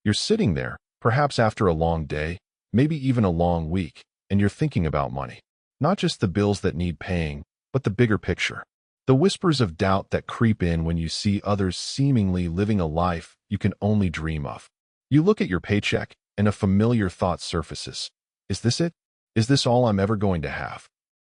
You're sitting there, perhaps after a long day, maybe even a long week, and you're thinking about money. Not just the bills that need paying, but the bigger picture. The whispers of doubt that creep in when you see others seemingly living a life you can only dream of. You look at your paycheck, and a familiar thought surfaces. Is this it? Is this all I'm ever going to have?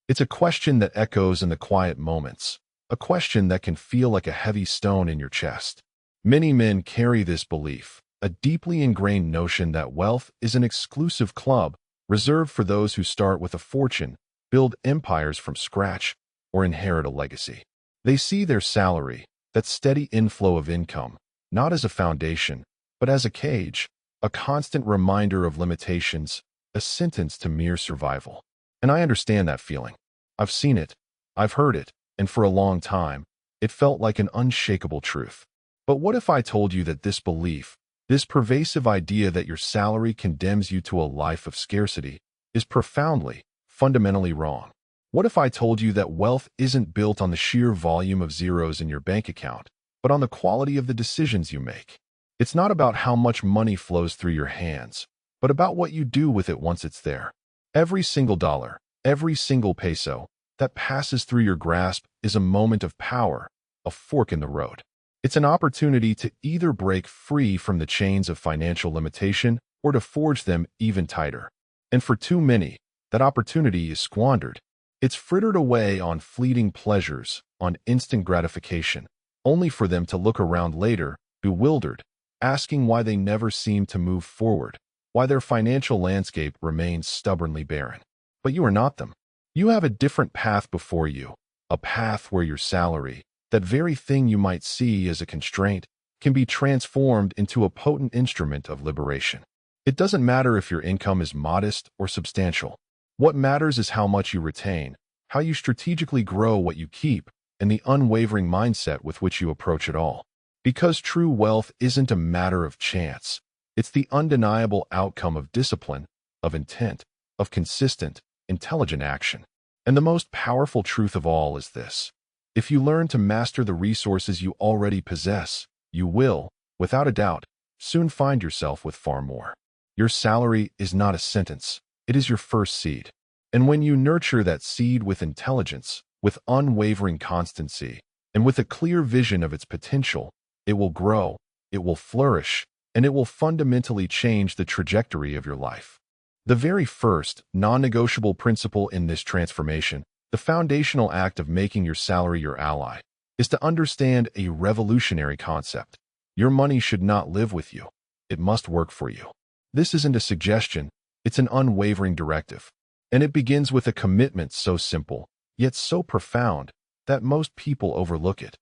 It's a question that echoes in the quiet moments, a question that can feel like a heavy stone in your chest. Many men carry this belief, a deeply ingrained notion that wealth is an exclusive club reserved for those who start with a fortune, build empires from scratch, or inherit a legacy. They see their salary, that steady inflow of income, not as a foundation, but as a cage, a constant reminder of limitations, a sentence to mere survival. And I understand that feeling. I've seen it, I've heard it, and for a long time, it felt like an unshakable truth. But what if I told you that this belief, this pervasive idea that your salary condemns you to a life of scarcity, is profoundly, fundamentally wrong? What if I told you that wealth isn't built on the sheer volume of zeros in your bank account, but on the quality of the decisions you make? It's not about how much money flows through your hands, but about what you do with it once it's there. Every single dollar, every single peso that passes through your grasp is a moment of power, a fork in the road. It's an opportunity to either break free from the chains of financial limitation or to forge them even tighter. And for too many, that opportunity is squandered. It's frittered away on fleeting pleasures, on instant gratification, only for them to look around later, bewildered, asking why they never seem to move forward, why their financial landscape remains stubbornly barren. But you are not them. You have a different path before you, a path where your salary, that very thing you might see as a constraint, can be transformed into a potent instrument of liberation. It doesn't matter if your income is modest or substantial. What matters is how much you retain, how you strategically grow what you keep, and the unwavering mindset with which you approach it all. Because true wealth isn't a matter of chance. It's the undeniable outcome of discipline, of intent, of consistent, intelligent action. And the most powerful truth of all is this. If you learn to master the resources you already possess, you will, without a doubt, soon find yourself with far more. Your salary is not a sentence. It is your first seed. And when you nurture that seed with intelligence, with unwavering constancy, and with a clear vision of its potential, it will grow, it will flourish, and it will fundamentally change the trajectory of your life. The very first, non-negotiable principle in this transformation, the foundational act of making your salary your ally, is to understand a revolutionary concept. Your money should not live with you. It must work for you. This isn't a suggestion. It's an unwavering directive, and it begins with a commitment so simple, yet so profound, that most people overlook it.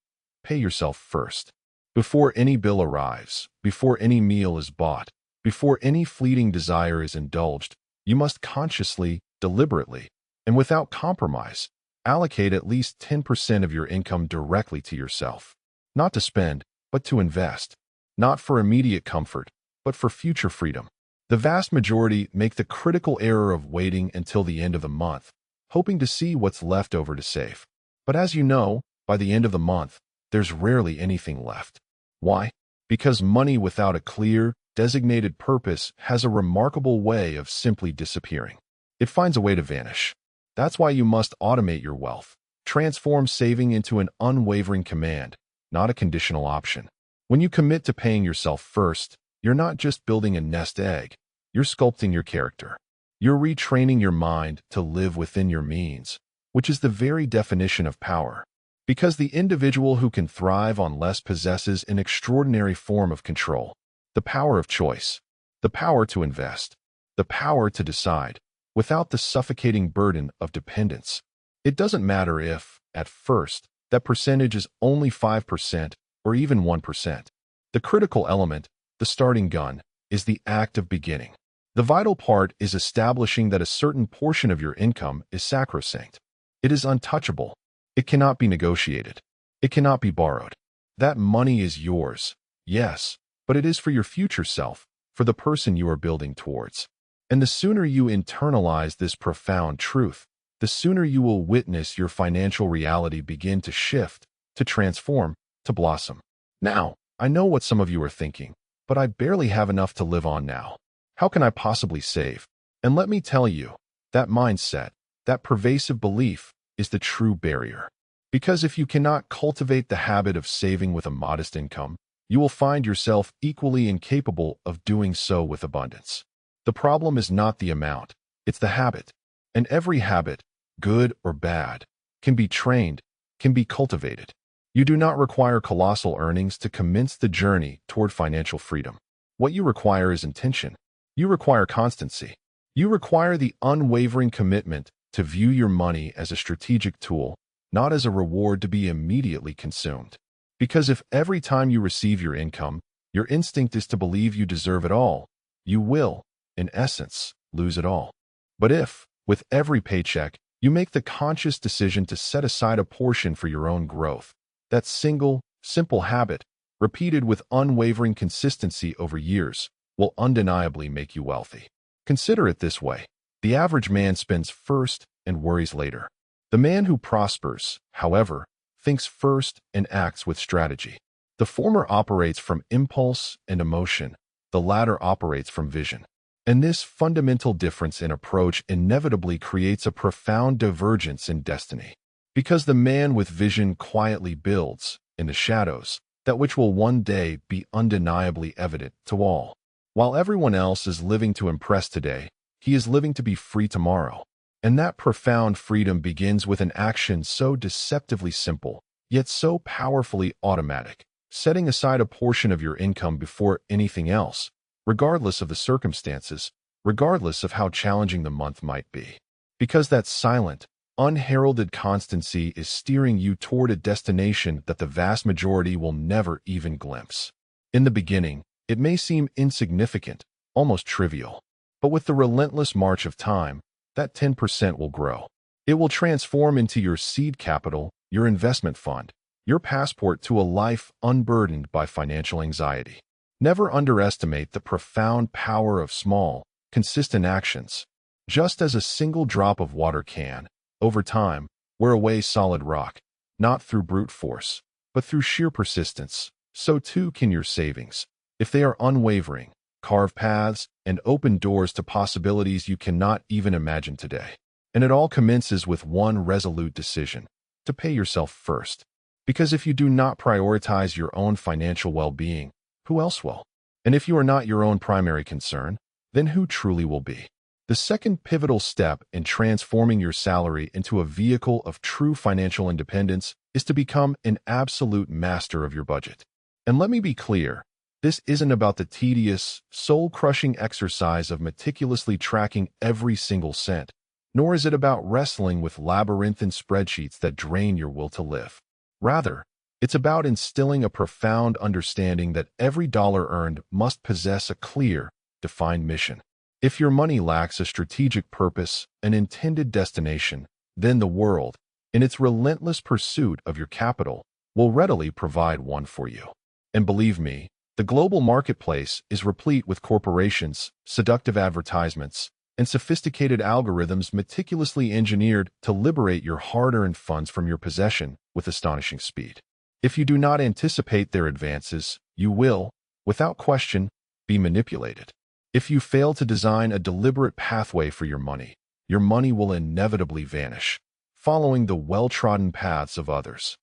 Pay yourself first. Before any bill arrives, before any meal is bought, before any fleeting desire is indulged, you must consciously, deliberately, and without compromise, allocate at least 10% of your income directly to yourself. Not to spend, but to invest. Not for immediate comfort, but for future freedom. The vast majority make the critical error of waiting until the end of the month, hoping to see what's left over to save. But as you know, by the end of the month, there's rarely anything left. Why? Because money without a clear, designated purpose has a remarkable way of simply disappearing. It finds a way to vanish. That's why you must automate your wealth. Transform saving into an unwavering command, not a conditional option. When you commit to paying yourself first, you're not just building a nest egg, you're sculpting your character. You're retraining your mind to live within your means, which is the very definition of power. Because the individual who can thrive on less possesses an extraordinary form of control, the power of choice, the power to invest, the power to decide, without the suffocating burden of dependence. It doesn't matter if, at first, that percentage is only 5% or even 1%. The critical element, the starting gun, is the act of beginning. The vital part is establishing that a certain portion of your income is sacrosanct. It is untouchable. It cannot be negotiated. It cannot be borrowed. That money is yours, yes, but it is for your future self, for the person you are building towards. And the sooner you internalize this profound truth, the sooner you will witness your financial reality begin to shift, to transform, to blossom. Now, I know what some of you are thinking. but I barely have enough to live on now. How can I possibly save? And let me tell you, that mindset, that pervasive belief, is the true barrier. Because if you cannot cultivate the habit of saving with a modest income, you will find yourself equally incapable of doing so with abundance. The problem is not the amount, it's the habit. And every habit, good or bad, can be trained, can be cultivated. You do not require colossal earnings to commence the journey toward financial freedom. What you require is intention. You require constancy. You require the unwavering commitment to view your money as a strategic tool, not as a reward to be immediately consumed. Because if every time you receive your income, your instinct is to believe you deserve it all, you will, in essence, lose it all. But if, with every paycheck, you make the conscious decision to set aside a portion for your own growth, that single, simple habit, repeated with unwavering consistency over years, will undeniably make you wealthy. Consider it this way. The average man spends first and worries later. The man who prospers, however, thinks first and acts with strategy. The former operates from impulse and emotion. The latter operates from vision. And this fundamental difference in approach inevitably creates a profound divergence in destiny. Because the man with vision quietly builds, in the shadows, that which will one day be undeniably evident to all. While everyone else is living to impress today, he is living to be free tomorrow. And that profound freedom begins with an action so deceptively simple, yet so powerfully automatic, setting aside a portion of your income before anything else, regardless of the circumstances, regardless of how challenging the month might be. Because that silent, unheralded constancy is steering you toward a destination that the vast majority will never even glimpse. In the beginning, it may seem insignificant, almost trivial. But with the relentless march of time, that 10% will grow. It will transform into your seed capital, your investment fund, your passport to a life unburdened by financial anxiety. Never underestimate the profound power of small, consistent actions. Just as a single drop of water can, over time, wear away solid rock, not through brute force, but through sheer persistence, so too can your savings. If they are unwavering, carve paths and open doors to possibilities you cannot even imagine today. And it all commences with one resolute decision: to pay yourself first. Because if you do not prioritize your own financial well-being, who else will? And if you are not your own primary concern, then who truly will be? The second pivotal step in transforming your salary into a vehicle of true financial independence is to become an absolute master of your budget. And let me be clear, this isn't about the tedious, soul-crushing exercise of meticulously tracking every single cent, nor is it about wrestling with labyrinthine spreadsheets that drain your will to live. Rather, it's about instilling a profound understanding that every dollar earned must possess a clear, defined mission. If your money lacks a strategic purpose, an intended destination, then the world, in its relentless pursuit of your capital, will readily provide one for you. And believe me, the global marketplace is replete with corporations, seductive advertisements, and sophisticated algorithms meticulously engineered to liberate your hard-earned funds from your possession with astonishing speed. If you do not anticipate their advances, you will, without question, be manipulated. If you fail to design a deliberate pathway for your money will inevitably vanish, following the well-trodden paths of others.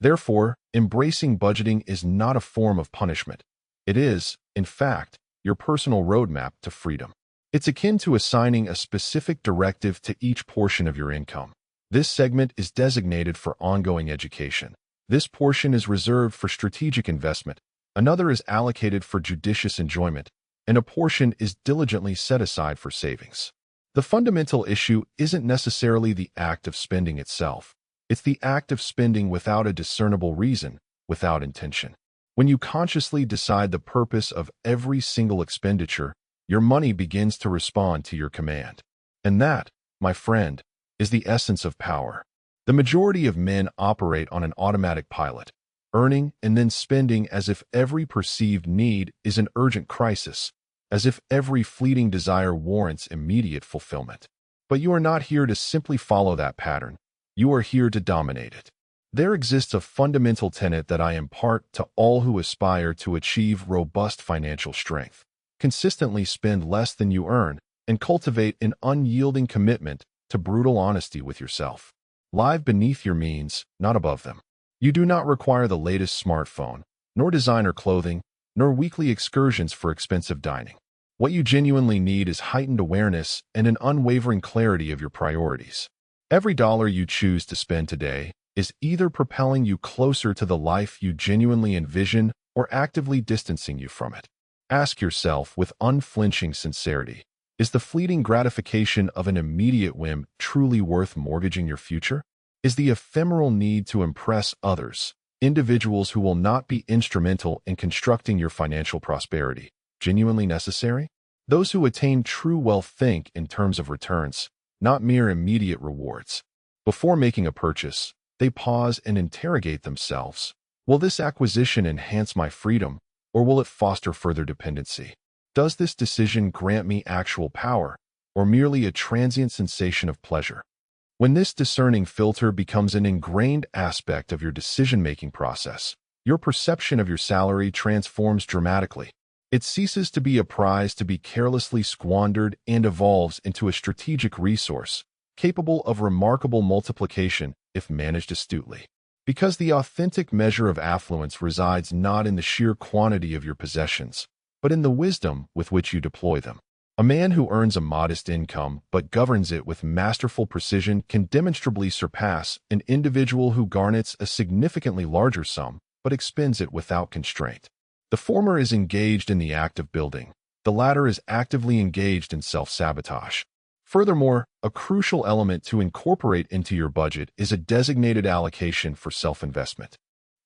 Therefore, embracing budgeting is not a form of punishment. It is, in fact, your personal roadmap to freedom. It's akin to assigning a specific directive to each portion of your income. This segment is designated for ongoing education. This portion is reserved for strategic investment. Another is allocated for judicious enjoyment, and a portion is diligently set aside for savings. The fundamental issue isn't necessarily the act of spending itself. It's the act of spending without a discernible reason, without intention. When you consciously decide the purpose of every single expenditure, your money begins to respond to your command. And that, my friend, is the essence of power. The majority of men operate on an automatic pilot, earning and then spending as if every perceived need is an urgent crisis, as if every fleeting desire warrants immediate fulfillment. But you are not here to simply follow that pattern. You are here to dominate it. There exists a fundamental tenet that I impart to all who aspire to achieve robust financial strength. Consistently spend less than you earn and cultivate an unyielding commitment to brutal honesty with yourself. Live beneath your means, not above them. You do not require the latest smartphone, nor designer clothing, nor weekly excursions for expensive dining. What you genuinely need is heightened awareness and an unwavering clarity of your priorities. Every dollar you choose to spend today is either propelling you closer to the life you genuinely envision or actively distancing you from it. Ask yourself with unflinching sincerity, is the fleeting gratification of an immediate whim truly worth mortgaging your future? Is the ephemeral need to impress others, individuals who will not be instrumental in constructing your financial prosperity, genuinely necessary? Those who attain true wealth think in terms of returns, not mere immediate rewards. Before making a purchase, they pause and interrogate themselves. Will this acquisition enhance my freedom, or will it foster further dependency? Does this decision grant me actual power, or merely a transient sensation of pleasure? When this discerning filter becomes an ingrained aspect of your decision-making process, your perception of your salary transforms dramatically. It ceases to be a prize to be carelessly squandered and evolves into a strategic resource, capable of remarkable multiplication if managed astutely. Because the authentic measure of affluence resides not in the sheer quantity of your possessions, but in the wisdom with which you deploy them. A man who earns a modest income but governs it with masterful precision can demonstrably surpass an individual who garners a significantly larger sum but expends it without constraint. The former is engaged in the act of building. The latter is actively engaged in self-sabotage. Furthermore, a crucial element to incorporate into your budget is a designated allocation for self-investment.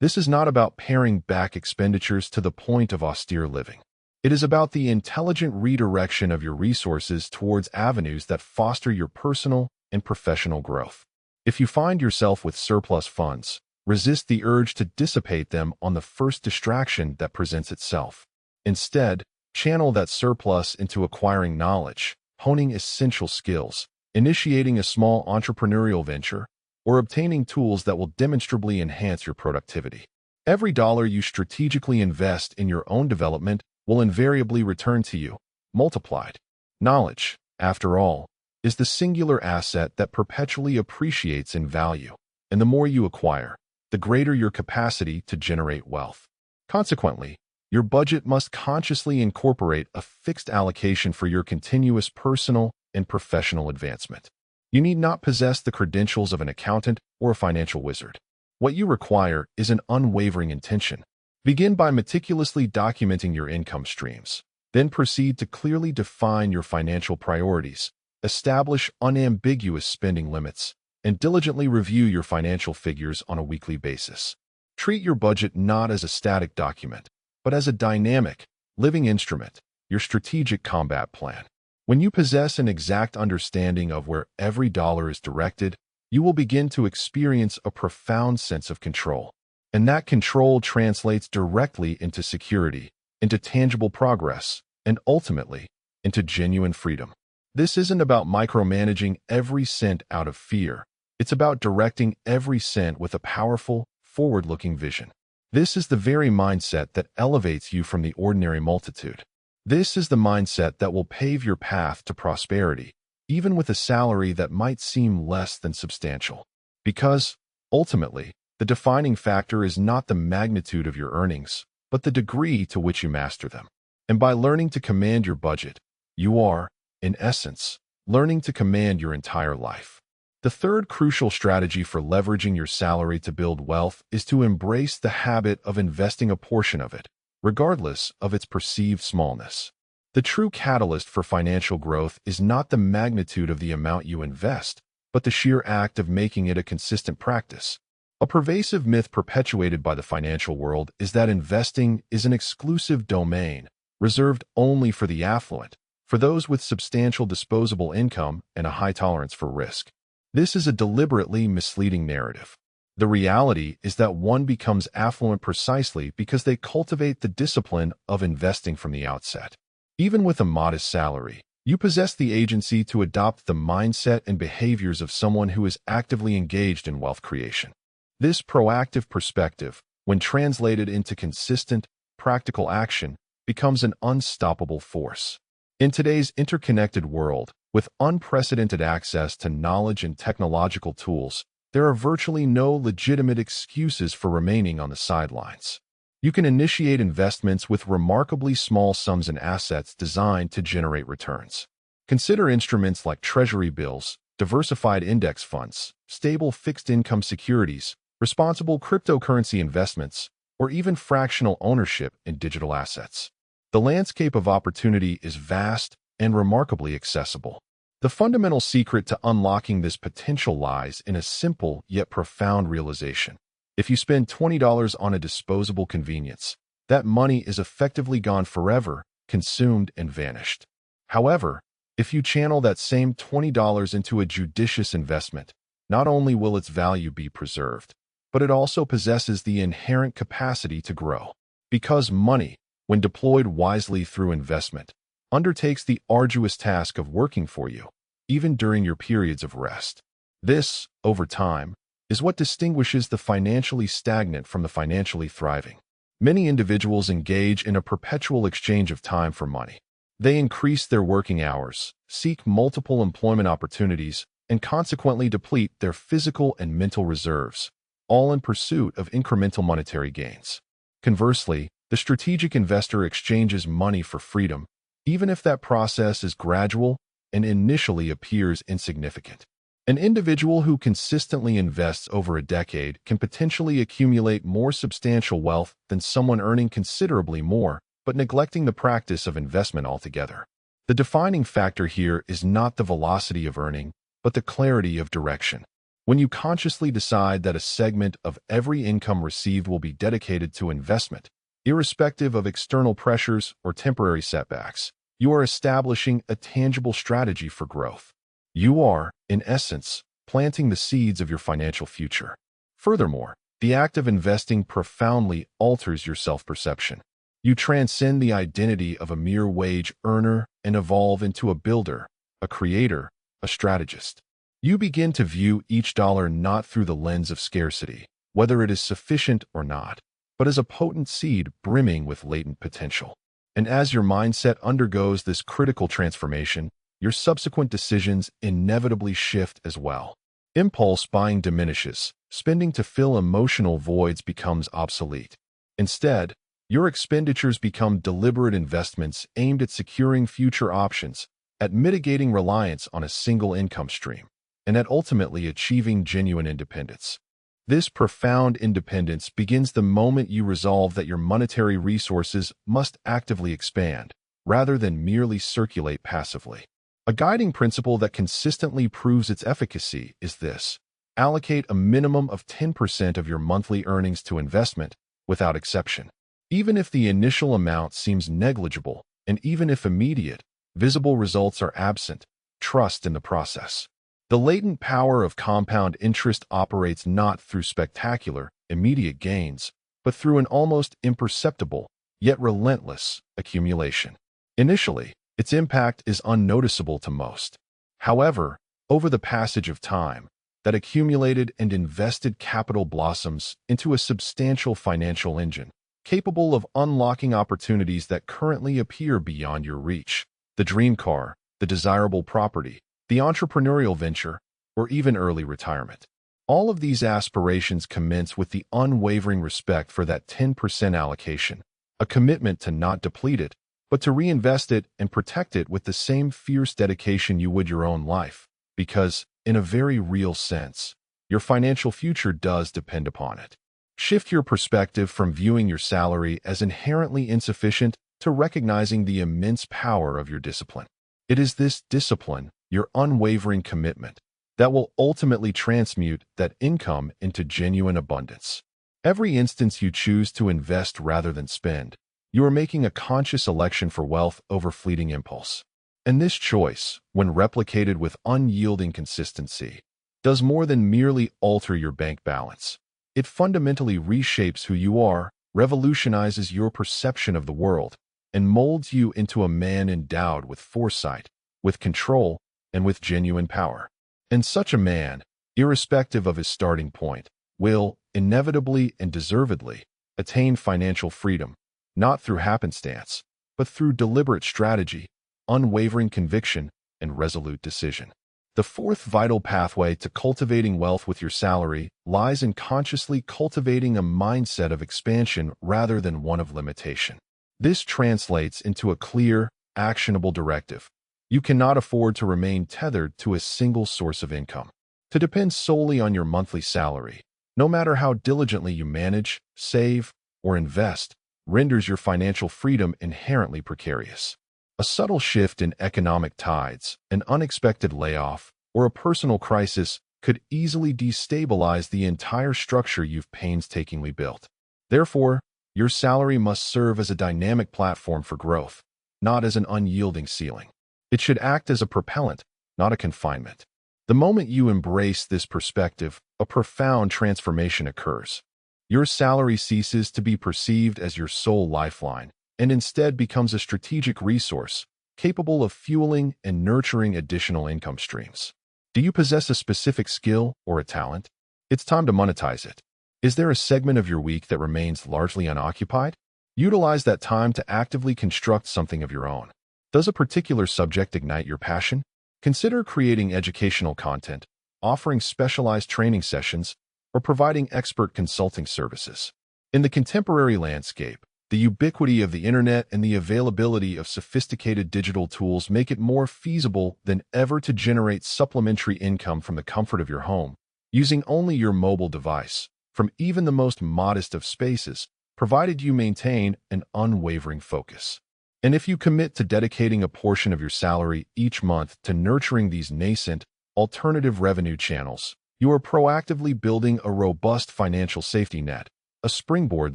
This is not about paring back expenditures to the point of austere living. It is about the intelligent redirection of your resources towards avenues that foster your personal and professional growth. If you find yourself with surplus funds, resist the urge to dissipate them on the first distraction that presents itself. Instead, channel that surplus into acquiring knowledge, honing essential skills, initiating a small entrepreneurial venture, or obtaining tools that will demonstrably enhance your productivity. Every dollar you strategically invest in your own development will invariably return to you, multiplied. Knowledge, after all, is the singular asset that perpetually appreciates in value, and the more you acquire, the greater your capacity to generate wealth. Consequently, your budget must consciously incorporate a fixed allocation for your continuous personal and professional advancement. You need not possess the credentials of an accountant or a financial wizard. What you require is an unwavering intention. Begin by meticulously documenting your income streams. Then proceed to clearly define your financial priorities, establish unambiguous spending limits, and diligently review your financial figures on a weekly basis. Treat your budget not as a static document, but as a dynamic, living instrument, your strategic combat plan. When you possess an exact understanding of where every dollar is directed, you will begin to experience a profound sense of control. And that control translates directly into security, into tangible progress, and ultimately, into genuine freedom. This isn't about micromanaging every cent out of fear. It's about directing every cent with a powerful, forward-looking vision. This is the very mindset that elevates you from the ordinary multitude. This is the mindset that will pave your path to prosperity, even with a salary that might seem less than substantial. Because, ultimately, the defining factor is not the magnitude of your earnings, but the degree to which you master them. And by learning to command your budget, you are, in essence, learning to command your entire life. The third crucial strategy for leveraging your salary to build wealth is to embrace the habit of investing a portion of it, regardless of its perceived smallness. The true catalyst for financial growth is not the magnitude of the amount you invest, but the sheer act of making it a consistent practice. A pervasive myth perpetuated by the financial world is that investing is an exclusive domain, reserved only for the affluent, for those with substantial disposable income and a high tolerance for risk. This is a deliberately misleading narrative. The reality is that one becomes affluent precisely because they cultivate the discipline of investing from the outset. Even with a modest salary, you possess the agency to adopt the mindset and behaviors of someone who is actively engaged in wealth creation. This proactive perspective, when translated into consistent, practical action, becomes an unstoppable force. In today's interconnected world, with unprecedented access to knowledge and technological tools, there are virtually no legitimate excuses for remaining on the sidelines. You can initiate investments with remarkably small sums in assets designed to generate returns. Consider instruments like treasury bills, diversified index funds, stable fixed-income securities, responsible cryptocurrency investments, or even fractional ownership in digital assets. The landscape of opportunity is vast and remarkably accessible. The fundamental secret to unlocking this potential lies in a simple yet profound realization. If you spend $20 on a disposable convenience, that money is effectively gone forever, consumed and vanished. However, if you channel that same $20 into a judicious investment, not only will its value be preserved, but it also possesses the inherent capacity to grow. Because money, when deployed wisely through investment, undertakes the arduous task of working for you, even during your periods of rest. This, over time, is what distinguishes the financially stagnant from the financially thriving. Many individuals engage in a perpetual exchange of time for money. They increase their working hours, seek multiple employment opportunities, and consequently deplete their physical and mental reserves, all in pursuit of incremental monetary gains. Conversely, the strategic investor exchanges money for freedom, even if that process is gradual and initially appears insignificant. An individual who consistently invests over a decade can potentially accumulate more substantial wealth than someone earning considerably more, but neglecting the practice of investment altogether. The defining factor here is not the velocity of earning, but the clarity of direction. When you consciously decide that a segment of every income received will be dedicated to investment, irrespective of external pressures or temporary setbacks, you are establishing a tangible strategy for growth. You are, in essence, planting the seeds of your financial future. Furthermore, the act of investing profoundly alters your self-perception. You transcend the identity of a mere wage earner and evolve into a builder, a creator, a strategist. You begin to view each dollar not through the lens of scarcity, whether it is sufficient or not, but as a potent seed brimming with latent potential. And as your mindset undergoes this critical transformation, your subsequent decisions inevitably shift as well. Impulse buying diminishes, spending to fill emotional voids becomes obsolete. Instead, your expenditures become deliberate investments aimed at securing future options, at mitigating reliance on a single income stream, and at ultimately achieving genuine independence. This profound independence begins the moment you resolve that your monetary resources must actively expand, rather than merely circulate passively. A guiding principle that consistently proves its efficacy is this: allocate a minimum of 10% of your monthly earnings to investment, without exception. Even if the initial amount seems negligible, and even if immediate, visible results are absent, trust in the process. The latent power of compound interest operates not through spectacular, immediate gains, but through an almost imperceptible, yet relentless, accumulation. Initially, its impact is unnoticeable to most. However, over the passage of time, that accumulated and invested capital blossoms into a substantial financial engine, capable of unlocking opportunities that currently appear beyond your reach. The dream car, the desirable property, the entrepreneurial venture, or even early retirement. All of these aspirations commence with the unwavering respect for that 10% allocation, a commitment to not deplete it, but to reinvest it and protect it with the same fierce dedication you would your own life, because, in a very real sense, your financial future does depend upon it. Shift your perspective from viewing your salary as inherently insufficient to recognizing the immense power of your discipline. It is this discipline, your unwavering commitment, that will ultimately transmute that income into genuine abundance. Every instance you choose to invest rather than spend, you are making a conscious election for wealth over fleeting impulse. And this choice, when replicated with unyielding consistency, does more than merely alter your bank balance. It fundamentally reshapes who you are, revolutionizes your perception of the world, and molds you into a man endowed with foresight, with control, and with genuine power. And such a man, irrespective of his starting point, will, inevitably and deservedly, attain financial freedom, not through happenstance, but through deliberate strategy, unwavering conviction, and resolute decision. The fourth vital pathway to cultivating wealth with your salary lies in consciously cultivating a mindset of expansion rather than one of limitation. This translates into a clear, actionable directive. You cannot afford to remain tethered to a single source of income. To depend solely on your monthly salary, no matter how diligently you manage, save, or invest, renders your financial freedom inherently precarious. A subtle shift in economic tides, an unexpected layoff, or a personal crisis could easily destabilize the entire structure you've painstakingly built. Therefore, your salary must serve as a dynamic platform for growth, not as an unyielding ceiling. It should act as a propellant, not a confinement. The moment you embrace this perspective, a profound transformation occurs. Your salary ceases to be perceived as your sole lifeline, and instead becomes a strategic resource capable of fueling and nurturing additional income streams. Do you possess a specific skill or a talent? It's time to monetize it. Is there a segment of your week that remains largely unoccupied? Utilize that time to actively construct something of your own. Does a particular subject ignite your passion? Consider creating educational content, offering specialized training sessions, or providing expert consulting services. In the contemporary landscape, the ubiquity of the internet and the availability of sophisticated digital tools make it more feasible than ever to generate supplementary income from the comfort of your home, using only your mobile device, from even the most modest of spaces, provided you maintain an unwavering focus. And if you commit to dedicating a portion of your salary each month to nurturing these nascent, alternative revenue channels, you are proactively building a robust financial safety net, a springboard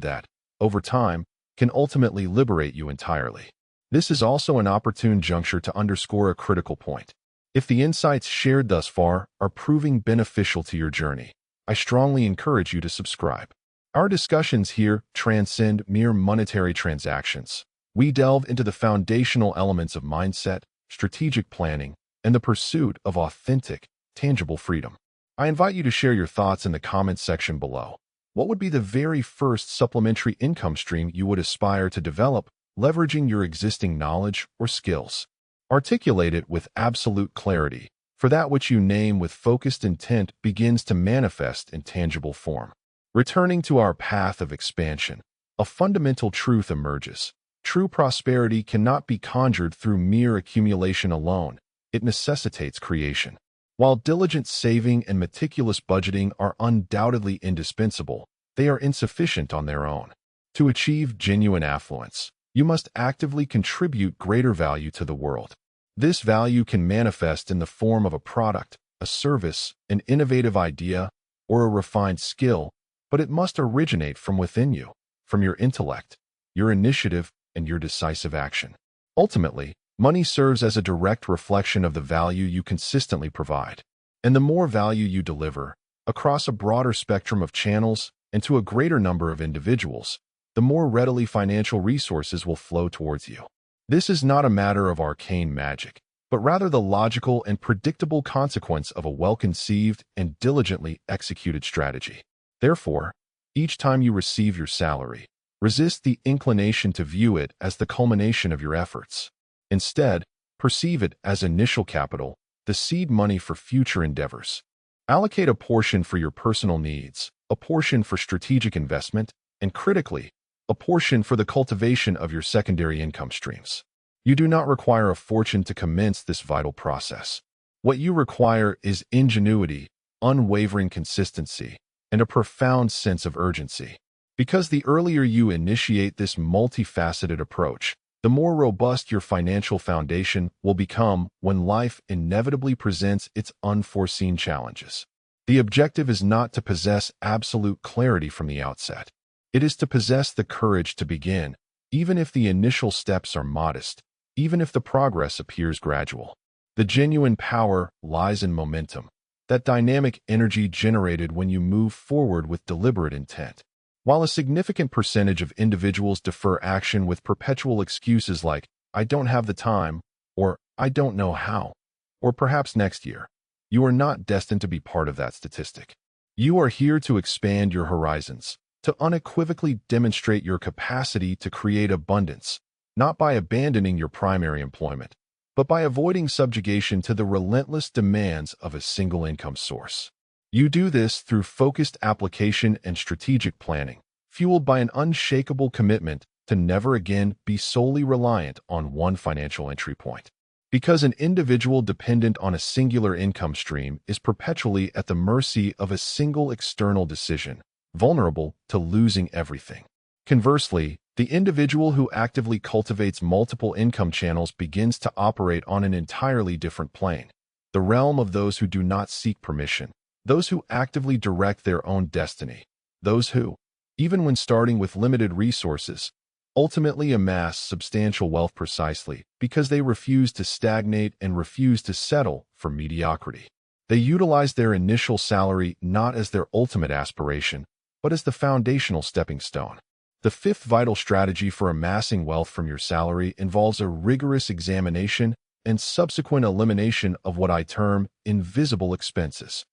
that, over time, can ultimately liberate you entirely. This is also an opportune juncture to underscore a critical point. If the insights shared thus far are proving beneficial to your journey, I strongly encourage you to subscribe. Our discussions here transcend mere monetary transactions. We delve into the foundational elements of mindset, strategic planning, and the pursuit of authentic, tangible freedom. I invite you to share your thoughts in the comments section below. What would be the very first supplementary income stream you would aspire to develop, leveraging your existing knowledge or skills? Articulate it with absolute clarity, for that which you name with focused intent begins to manifest in tangible form. Returning to our path of expansion, a fundamental truth emerges. True prosperity cannot be conjured through mere accumulation alone. It necessitates creation. While diligent saving and meticulous budgeting are undoubtedly indispensable, they are insufficient on their own. To achieve genuine affluence, you must actively contribute greater value to the world. This value can manifest in the form of a product, a service, an innovative idea, or a refined skill, but it must originate from within you, from your intellect, your initiative, and your decisive action. Ultimately, money serves as a direct reflection of the value you consistently provide. And the more value you deliver, across a broader spectrum of channels and to a greater number of individuals, the more readily financial resources will flow towards you. This is not a matter of arcane magic, but rather the logical and predictable consequence of a well-conceived and diligently executed strategy. Therefore, each time you receive your salary, resist the inclination to view it as the culmination of your efforts. Instead, perceive it as initial capital, the seed money for future endeavors. Allocate a portion for your personal needs, a portion for strategic investment, and critically, a portion for the cultivation of your secondary income streams. You do not require a fortune to commence this vital process. What you require is ingenuity, unwavering consistency, and a profound sense of urgency. Because the earlier you initiate this multifaceted approach, the more robust your financial foundation will become when life inevitably presents its unforeseen challenges. The objective is not to possess absolute clarity from the outset. It is to possess the courage to begin, even if the initial steps are modest, even if the progress appears gradual. The genuine power lies in momentum, that dynamic energy generated when you move forward with deliberate intent. While a significant percentage of individuals defer action with perpetual excuses like, "I don't have the time," or "I don't know how," or perhaps next year, you are not destined to be part of that statistic. You are here to expand your horizons, to unequivocally demonstrate your capacity to create abundance, not by abandoning your primary employment, but by avoiding subjugation to the relentless demands of a single income source. You do this through focused application and strategic planning, fueled by an unshakable commitment to never again be solely reliant on one financial entry point. Because an individual dependent on a singular income stream is perpetually at the mercy of a single external decision, vulnerable to losing everything. Conversely, the individual who actively cultivates multiple income channels begins to operate on an entirely different plane, the realm of those who do not seek permission, those who actively direct their own destiny, those who, even when starting with limited resources, ultimately amass substantial wealth precisely because they refuse to stagnate and refuse to settle for mediocrity. They utilize their initial salary not as their ultimate aspiration, but as the foundational stepping stone. The fifth vital strategy for amassing wealth from your salary involves a rigorous examination and subsequent elimination of what I term invisible expenses.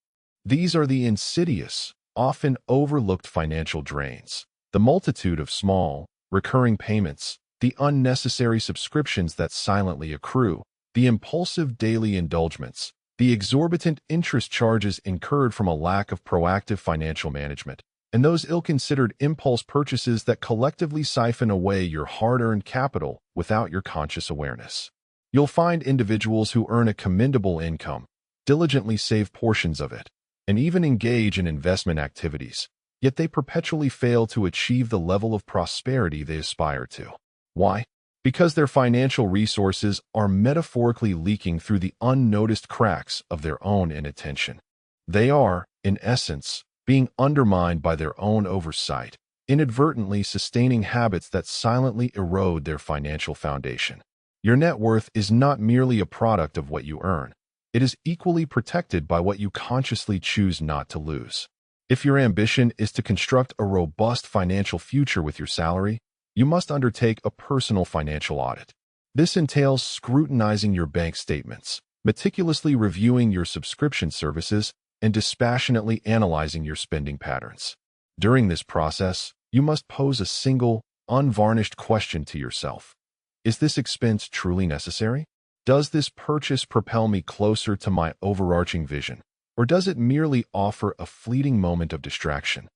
These are the insidious, often overlooked financial drains, the multitude of small, recurring payments, the unnecessary subscriptions that silently accrue, the impulsive daily indulgements, the exorbitant interest charges incurred from a lack of proactive financial management, and those ill-considered impulse purchases that collectively siphon away your hard-earned capital without your conscious awareness. You'll find individuals who earn a commendable income, diligently save portions of it, and even engage in investment activities, yet they perpetually fail to achieve the level of prosperity they aspire to. Why? Because their financial resources are metaphorically leaking through the unnoticed cracks of their own inattention. They are, in essence, being undermined by their own oversight, inadvertently sustaining habits that silently erode their financial foundation. Your net worth is not merely a product of what you earn. It is equally protected by what you consciously choose not to lose. If your ambition is to construct a robust financial future with your salary, you must undertake a personal financial audit. This entails scrutinizing your bank statements, meticulously reviewing your subscription services, and dispassionately analyzing your spending patterns. During this process, you must pose a single, unvarnished question to yourself. Is this expense truly necessary? Does this purchase propel me closer to my overarching vision? Or does it merely offer a fleeting moment of distraction?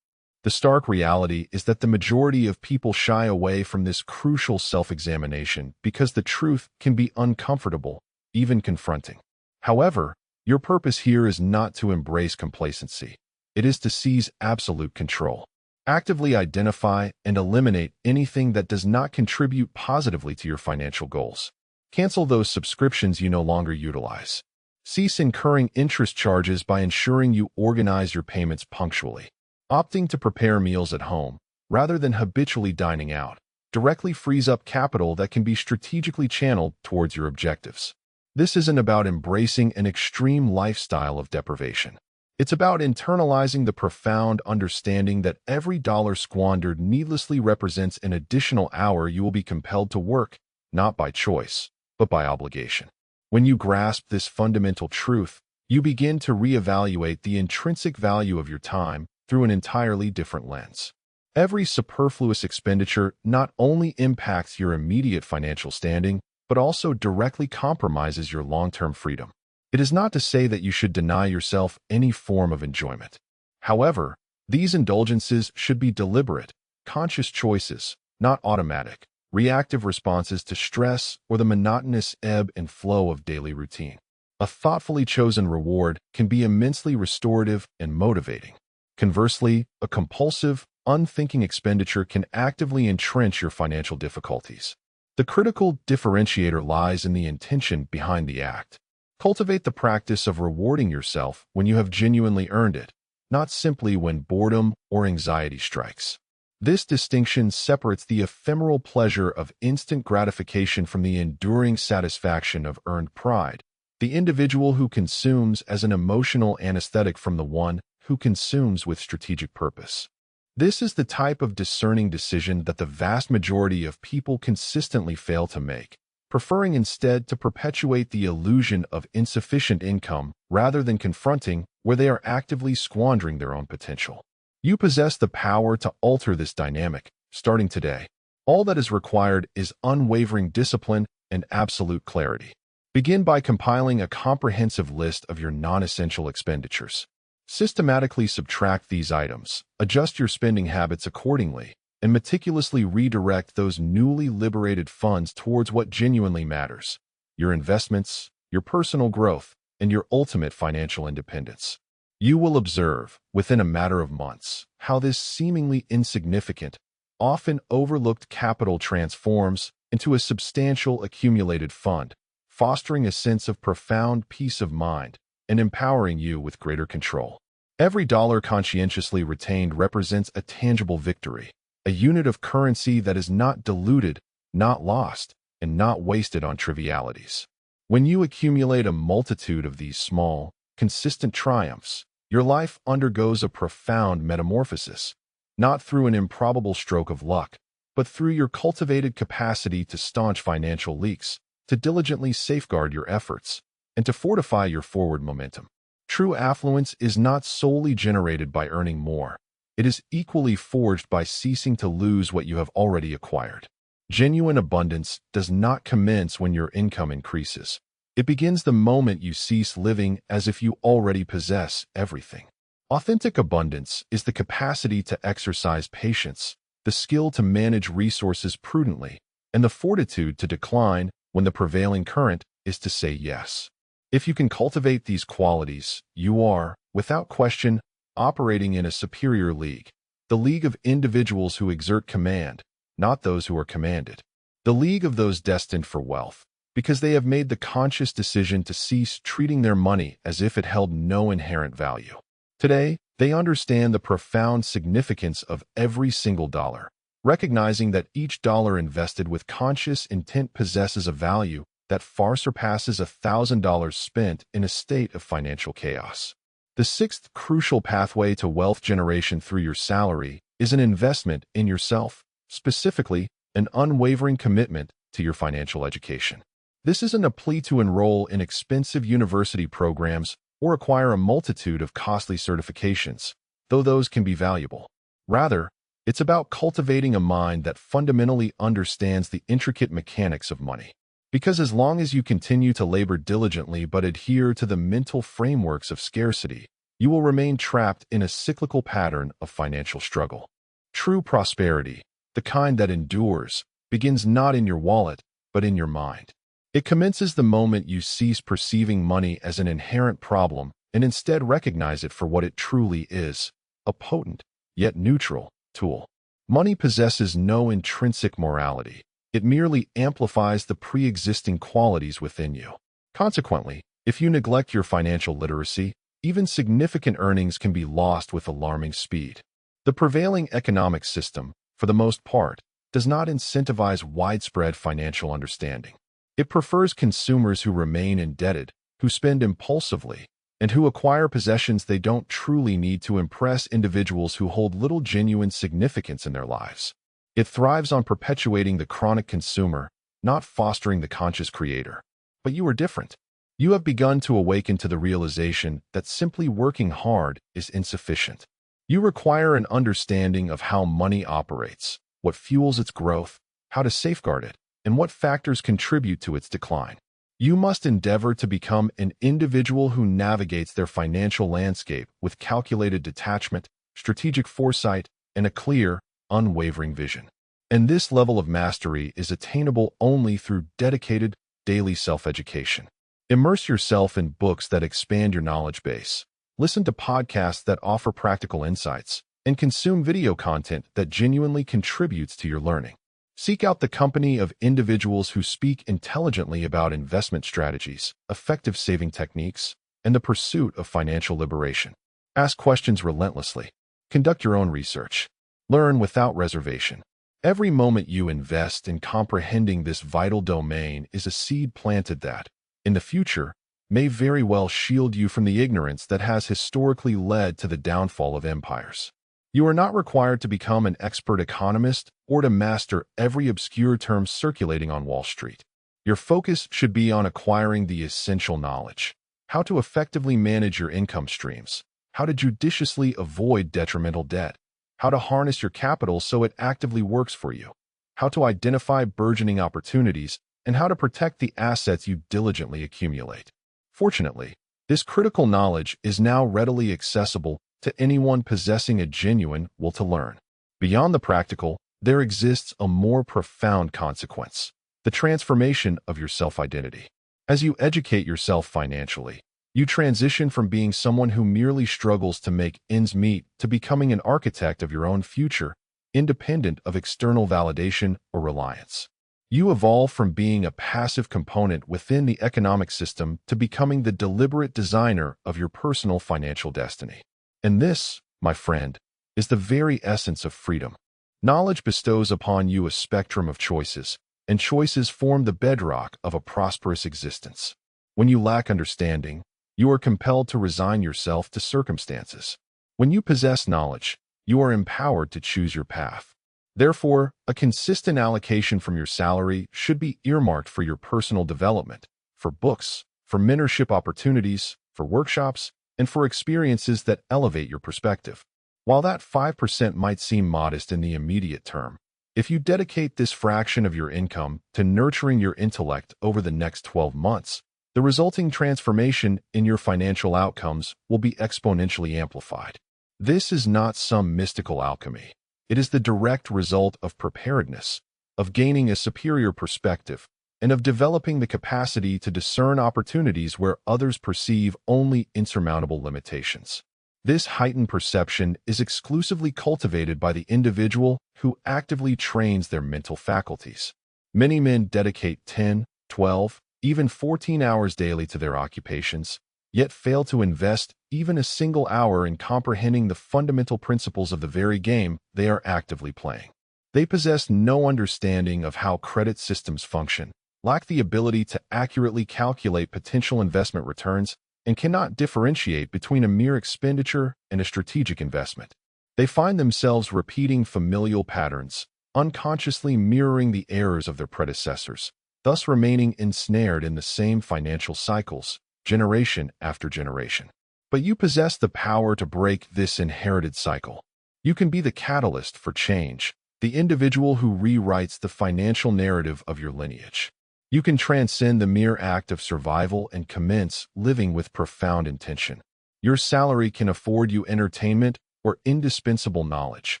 The stark reality is that the majority of people shy away from this crucial self-examination because the truth can be uncomfortable, even confronting. However, your purpose here is not to embrace complacency. It is to seize absolute control. Actively identify and eliminate anything that does not contribute positively to your financial goals. Cancel those subscriptions you no longer utilize. Cease incurring interest charges by ensuring you organize your payments punctually. Opting to prepare meals at home, rather than habitually dining out, directly frees up capital that can be strategically channeled towards your objectives. This isn't about embracing an extreme lifestyle of deprivation. It's about internalizing the profound understanding that every dollar squandered needlessly represents an additional hour you will be compelled to work, not by choice, but by obligation. When you grasp this fundamental truth, you begin to reevaluate the intrinsic value of your time through an entirely different lens. Every superfluous expenditure not only impacts your immediate financial standing, but also directly compromises your long-term freedom. It is not to say that you should deny yourself any form of enjoyment. However, these indulgences should be deliberate, conscious choices, not automatic, reactive responses to stress or the monotonous ebb and flow of daily routine. A thoughtfully chosen reward can be immensely restorative and motivating. Conversely, a compulsive, unthinking expenditure can actively entrench your financial difficulties. The critical differentiator lies in the intention behind the act. Cultivate the practice of rewarding yourself when you have genuinely earned it, not simply when boredom or anxiety strikes. This distinction separates the ephemeral pleasure of instant gratification from the enduring satisfaction of earned pride, the individual who consumes as an emotional anesthetic from the one who consumes with strategic purpose. This is the type of discerning decision that the vast majority of people consistently fail to make, preferring instead to perpetuate the illusion of insufficient income rather than confronting where they are actively squandering their own potential. You possess the power to alter this dynamic, starting today. All that is required is unwavering discipline and absolute clarity. Begin by compiling a comprehensive list of your non-essential expenditures. Systematically subtract these items, adjust your spending habits accordingly, and meticulously redirect those newly liberated funds towards what genuinely matters: your investments, your personal growth, and your ultimate financial independence. You will observe, within a matter of months, how this seemingly insignificant, often overlooked capital transforms into a substantial accumulated fund, fostering a sense of profound peace of mind and empowering you with greater control. Every dollar conscientiously retained represents a tangible victory, a unit of currency that is not diluted, not lost, and not wasted on trivialities. When you accumulate a multitude of these small, consistent triumphs, your life undergoes a profound metamorphosis, not through an improbable stroke of luck, but through your cultivated capacity to staunch financial leaks, to diligently safeguard your efforts, and to fortify your forward momentum. True affluence is not solely generated by earning more. It is equally forged by ceasing to lose what you have already acquired. Genuine abundance does not commence when your income increases. It begins the moment you cease living as if you already possess everything. Authentic abundance is the capacity to exercise patience, the skill to manage resources prudently, and the fortitude to decline when the prevailing current is to say yes. If you can cultivate these qualities, you are, without question, operating in a superior league, the league of individuals who exert command, not those who are commanded, the league of those destined for wealth, because they have made the conscious decision to cease treating their money as if it held no inherent value. Today, they understand the profound significance of every single dollar, recognizing that each dollar invested with conscious intent possesses a value that far surpasses $1,000 spent in a state of financial chaos. The sixth crucial pathway to wealth generation through your salary is an investment in yourself, specifically an unwavering commitment to your financial education. This isn't a plea to enroll in expensive university programs or acquire a multitude of costly certifications, though those can be valuable. Rather, it's about cultivating a mind that fundamentally understands the intricate mechanics of money. Because as long as you continue to labor diligently but adhere to the mental frameworks of scarcity, you will remain trapped in a cyclical pattern of financial struggle. True prosperity, the kind that endures, begins not in your wallet, but in your mind. It commences the moment you cease perceiving money as an inherent problem and instead recognize it for what it truly is, a potent, yet neutral, tool. Money possesses no intrinsic morality. It merely amplifies the pre-existing qualities within you. Consequently, if you neglect your financial literacy, even significant earnings can be lost with alarming speed. The prevailing economic system, for the most part, does not incentivize widespread financial understanding. It prefers consumers who remain indebted, who spend impulsively, and who acquire possessions they don't truly need to impress individuals who hold little genuine significance in their lives. It thrives on perpetuating the chronic consumer, not fostering the conscious creator. But you are different. You have begun to awaken to the realization that simply working hard is insufficient. You require an understanding of how money operates, what fuels its growth, how to safeguard it, and what factors contribute to its decline. You must endeavor to become an individual who navigates their financial landscape with calculated detachment, strategic foresight, and a clear, unwavering vision. And this level of mastery is attainable only through dedicated, daily self-education. Immerse yourself in books that expand your knowledge base. Listen to podcasts that offer practical insights, and consume video content that genuinely contributes to your learning. Seek out the company of individuals who speak intelligently about investment strategies, effective saving techniques, and the pursuit of financial liberation. Ask questions relentlessly. Conduct your own research. Learn without reservation. Every moment you invest in comprehending this vital domain is a seed planted that, in the future, may very well shield you from the ignorance that has historically led to the downfall of empires. You are not required to become an expert economist or to master every obscure term circulating on Wall Street. Your focus should be on acquiring the essential knowledge: how to effectively manage your income streams, how to judiciously avoid detrimental debt, how to harness your capital so it actively works for you, how to identify burgeoning opportunities, and how to protect the assets you diligently accumulate. Fortunately, this critical knowledge is now readily accessible to anyone possessing a genuine will to learn. Beyond the practical, there exists a more profound consequence: the transformation of your self-identity. As you educate yourself financially, you transition from being someone who merely struggles to make ends meet to becoming an architect of your own future, independent of external validation or reliance. You evolve from being a passive component within the economic system to becoming the deliberate designer of your personal financial destiny. And this, my friend, is the very essence of freedom. Knowledge bestows upon you a spectrum of choices, and choices form the bedrock of a prosperous existence. When you lack understanding, you are compelled to resign yourself to circumstances. When you possess knowledge, you are empowered to choose your path. Therefore, a consistent allocation from your salary should be earmarked for your personal development, for books, for mentorship opportunities, for workshops, and for experiences that elevate your perspective. While that 5% might seem modest in the immediate term, if you dedicate this fraction of your income to nurturing your intellect over the next 12 months, the resulting transformation in your financial outcomes will be exponentially amplified. This is not some mystical alchemy. It is the direct result of preparedness, of gaining a superior perspective, and of developing the capacity to discern opportunities where others perceive only insurmountable limitations. This heightened perception is exclusively cultivated by the individual who actively trains their mental faculties. Many men dedicate 10, 12, even 14 hours daily to their occupations, yet fail to invest even a single hour in comprehending the fundamental principles of the very game they are actively playing. They possess no understanding of how credit systems function, lack the ability to accurately calculate potential investment returns, and cannot differentiate between a mere expenditure and a strategic investment. They find themselves repeating familial patterns, unconsciously mirroring the errors of their predecessors, thus remaining ensnared in the same financial cycles, generation after generation. But you possess the power to break this inherited cycle. You can be the catalyst for change, the individual who rewrites the financial narrative of your lineage. You can transcend the mere act of survival and commence living with profound intention. Your salary can afford you entertainment or indispensable knowledge,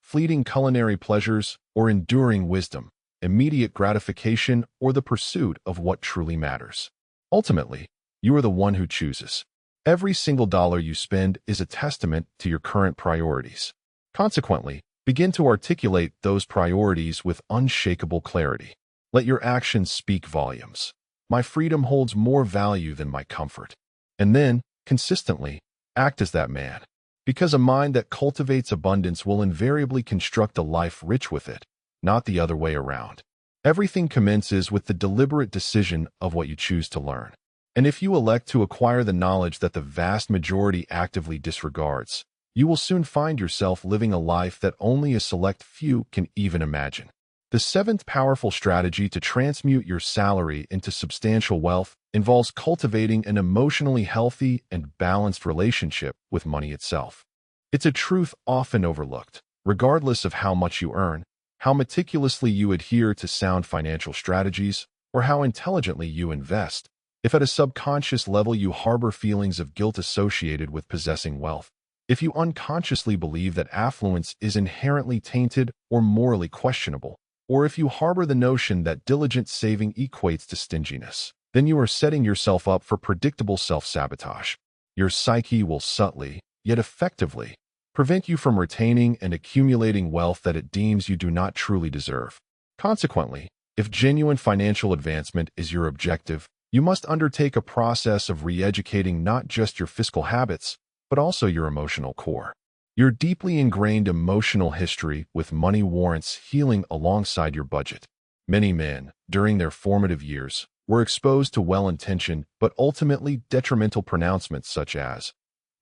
fleeting culinary pleasures or enduring wisdom, immediate gratification or the pursuit of what truly matters. Ultimately, you are the one who chooses. Every single dollar you spend is a testament to your current priorities. Consequently, begin to articulate those priorities with unshakable clarity. Let your actions speak volumes. My freedom holds more value than my comfort. And then, consistently, act as that man. Because a mind that cultivates abundance will invariably construct a life rich with it, not the other way around. Everything commences with the deliberate decision of what you choose to learn. And if you elect to acquire the knowledge that the vast majority actively disregards, you will soon find yourself living a life that only a select few can even imagine. The seventh powerful strategy to transmute your salary into substantial wealth involves cultivating an emotionally healthy and balanced relationship with money itself. It's a truth often overlooked. Regardless of how much you earn, how meticulously you adhere to sound financial strategies, or how intelligently you invest, if at a subconscious level you harbor feelings of guilt associated with possessing wealth, if you unconsciously believe that affluence is inherently tainted or morally questionable, or if you harbor the notion that diligent saving equates to stinginess, then you are setting yourself up for predictable self-sabotage. Your psyche will subtly, yet effectively, prevent you from retaining and accumulating wealth that it deems you do not truly deserve. Consequently, if genuine financial advancement is your objective, you must undertake a process of re-educating not just your fiscal habits, but also your emotional core. Your deeply ingrained emotional history with money warrants healing alongside your budget. Many men, during their formative years, were exposed to well-intentioned but ultimately detrimental pronouncements such as,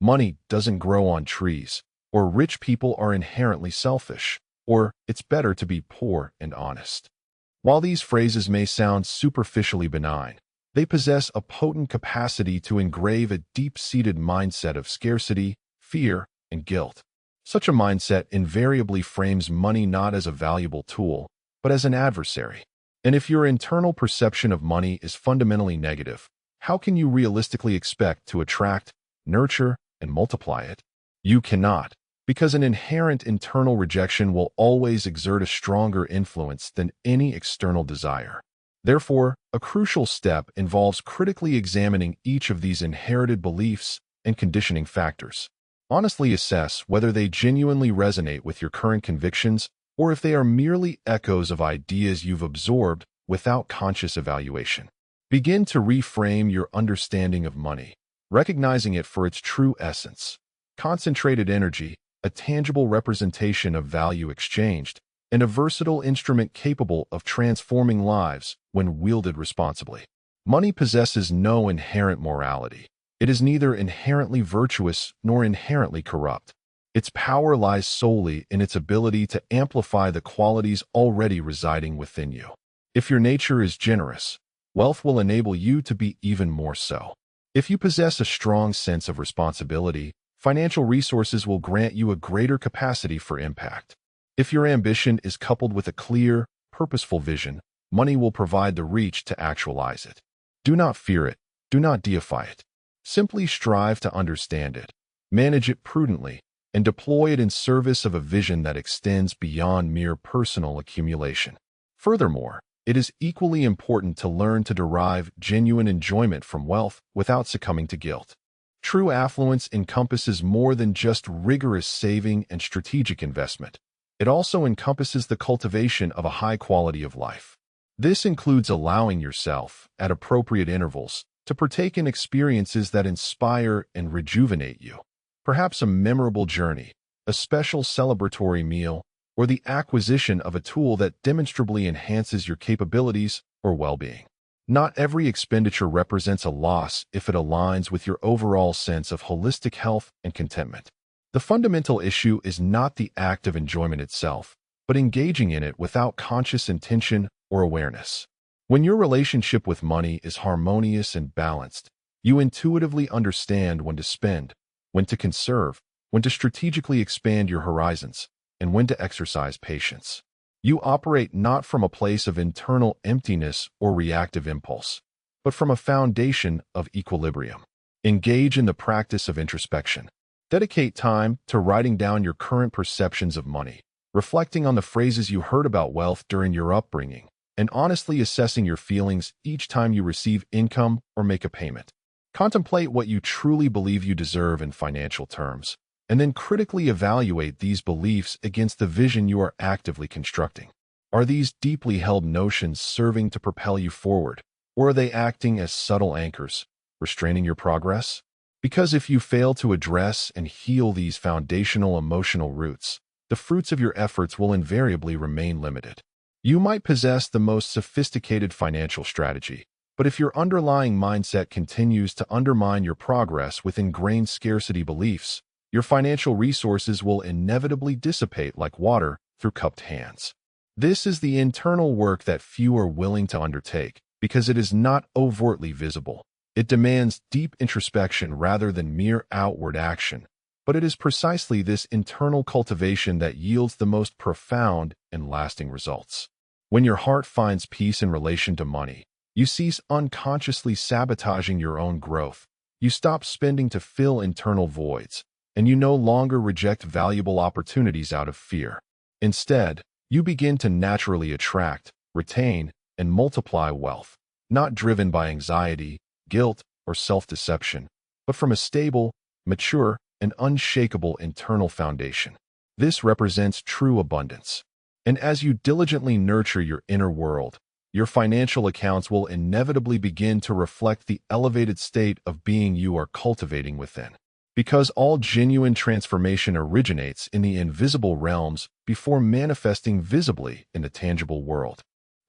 "Money doesn't grow on trees," or "Rich people are inherently selfish," or "It's better to be poor and honest." While these phrases may sound superficially benign, they possess a potent capacity to engrave a deep-seated mindset of scarcity, fear, and guilt. Such a mindset invariably frames money not as a valuable tool, but as an adversary. And if your internal perception of money is fundamentally negative, how can you realistically expect to attract, nurture, and multiply it? You cannot, because an inherent internal rejection will always exert a stronger influence than any external desire. Therefore, a crucial step involves critically examining each of these inherited beliefs and conditioning factors. Honestly assess whether they genuinely resonate with your current convictions or if they are merely echoes of ideas you've absorbed without conscious evaluation. Begin to reframe your understanding of money, recognizing it for its true essence: concentrated energy, a tangible representation of value exchanged, and a versatile instrument capable of transforming lives when wielded responsibly. Money possesses no inherent morality. It is neither inherently virtuous nor inherently corrupt. Its power lies solely in its ability to amplify the qualities already residing within you. If your nature is generous, wealth will enable you to be even more so. If you possess a strong sense of responsibility, financial resources will grant you a greater capacity for impact. If your ambition is coupled with a clear, purposeful vision, money will provide the reach to actualize it. Do not fear it. Do not deify it. Simply strive to understand it, manage it prudently, and deploy it in service of a vision that extends beyond mere personal accumulation. Furthermore, it is equally important to learn to derive genuine enjoyment from wealth without succumbing to guilt. True affluence encompasses more than just rigorous saving and strategic investment. It also encompasses the cultivation of a high quality of life. This includes allowing yourself, at appropriate intervals, to partake in experiences that inspire and rejuvenate you. Perhaps a memorable journey, a special celebratory meal, or the acquisition of a tool that demonstrably enhances your capabilities or well-being. Not every expenditure represents a loss if it aligns with your overall sense of holistic health and contentment. The fundamental issue is not the act of enjoyment itself, but engaging in it without conscious intention or awareness. When your relationship with money is harmonious and balanced, you intuitively understand when to spend, when to conserve, when to strategically expand your horizons, and when to exercise patience. You operate not from a place of internal emptiness or reactive impulse, but from a foundation of equilibrium. Engage in the practice of introspection. Dedicate time to writing down your current perceptions of money, reflecting on the phrases you heard about wealth during your upbringing, and honestly assessing your feelings each time you receive income or make a payment. Contemplate what you truly believe you deserve in financial terms, and then critically evaluate these beliefs against the vision you are actively constructing. Are these deeply held notions serving to propel you forward, or are they acting as subtle anchors, restraining your progress? Because if you fail to address and heal these foundational emotional roots, the fruits of your efforts will invariably remain limited. You might possess the most sophisticated financial strategy, but if your underlying mindset continues to undermine your progress with ingrained scarcity beliefs, your financial resources will inevitably dissipate like water through cupped hands. This is the internal work that few are willing to undertake because it is not overtly visible. It demands deep introspection rather than mere outward action, but it is precisely this internal cultivation that yields the most profound and lasting results. When your heart finds peace in relation to money, you cease unconsciously sabotaging your own growth. You stop spending to fill internal voids, and you no longer reject valuable opportunities out of fear. Instead, you begin to naturally attract, retain, and multiply wealth, not driven by anxiety, guilt, or self-deception, but from a stable, mature, and unshakable internal foundation. This represents true abundance. And as you diligently nurture your inner world, your financial accounts will inevitably begin to reflect the elevated state of being you are cultivating within. Because all genuine transformation originates in the invisible realms before manifesting visibly in the tangible world.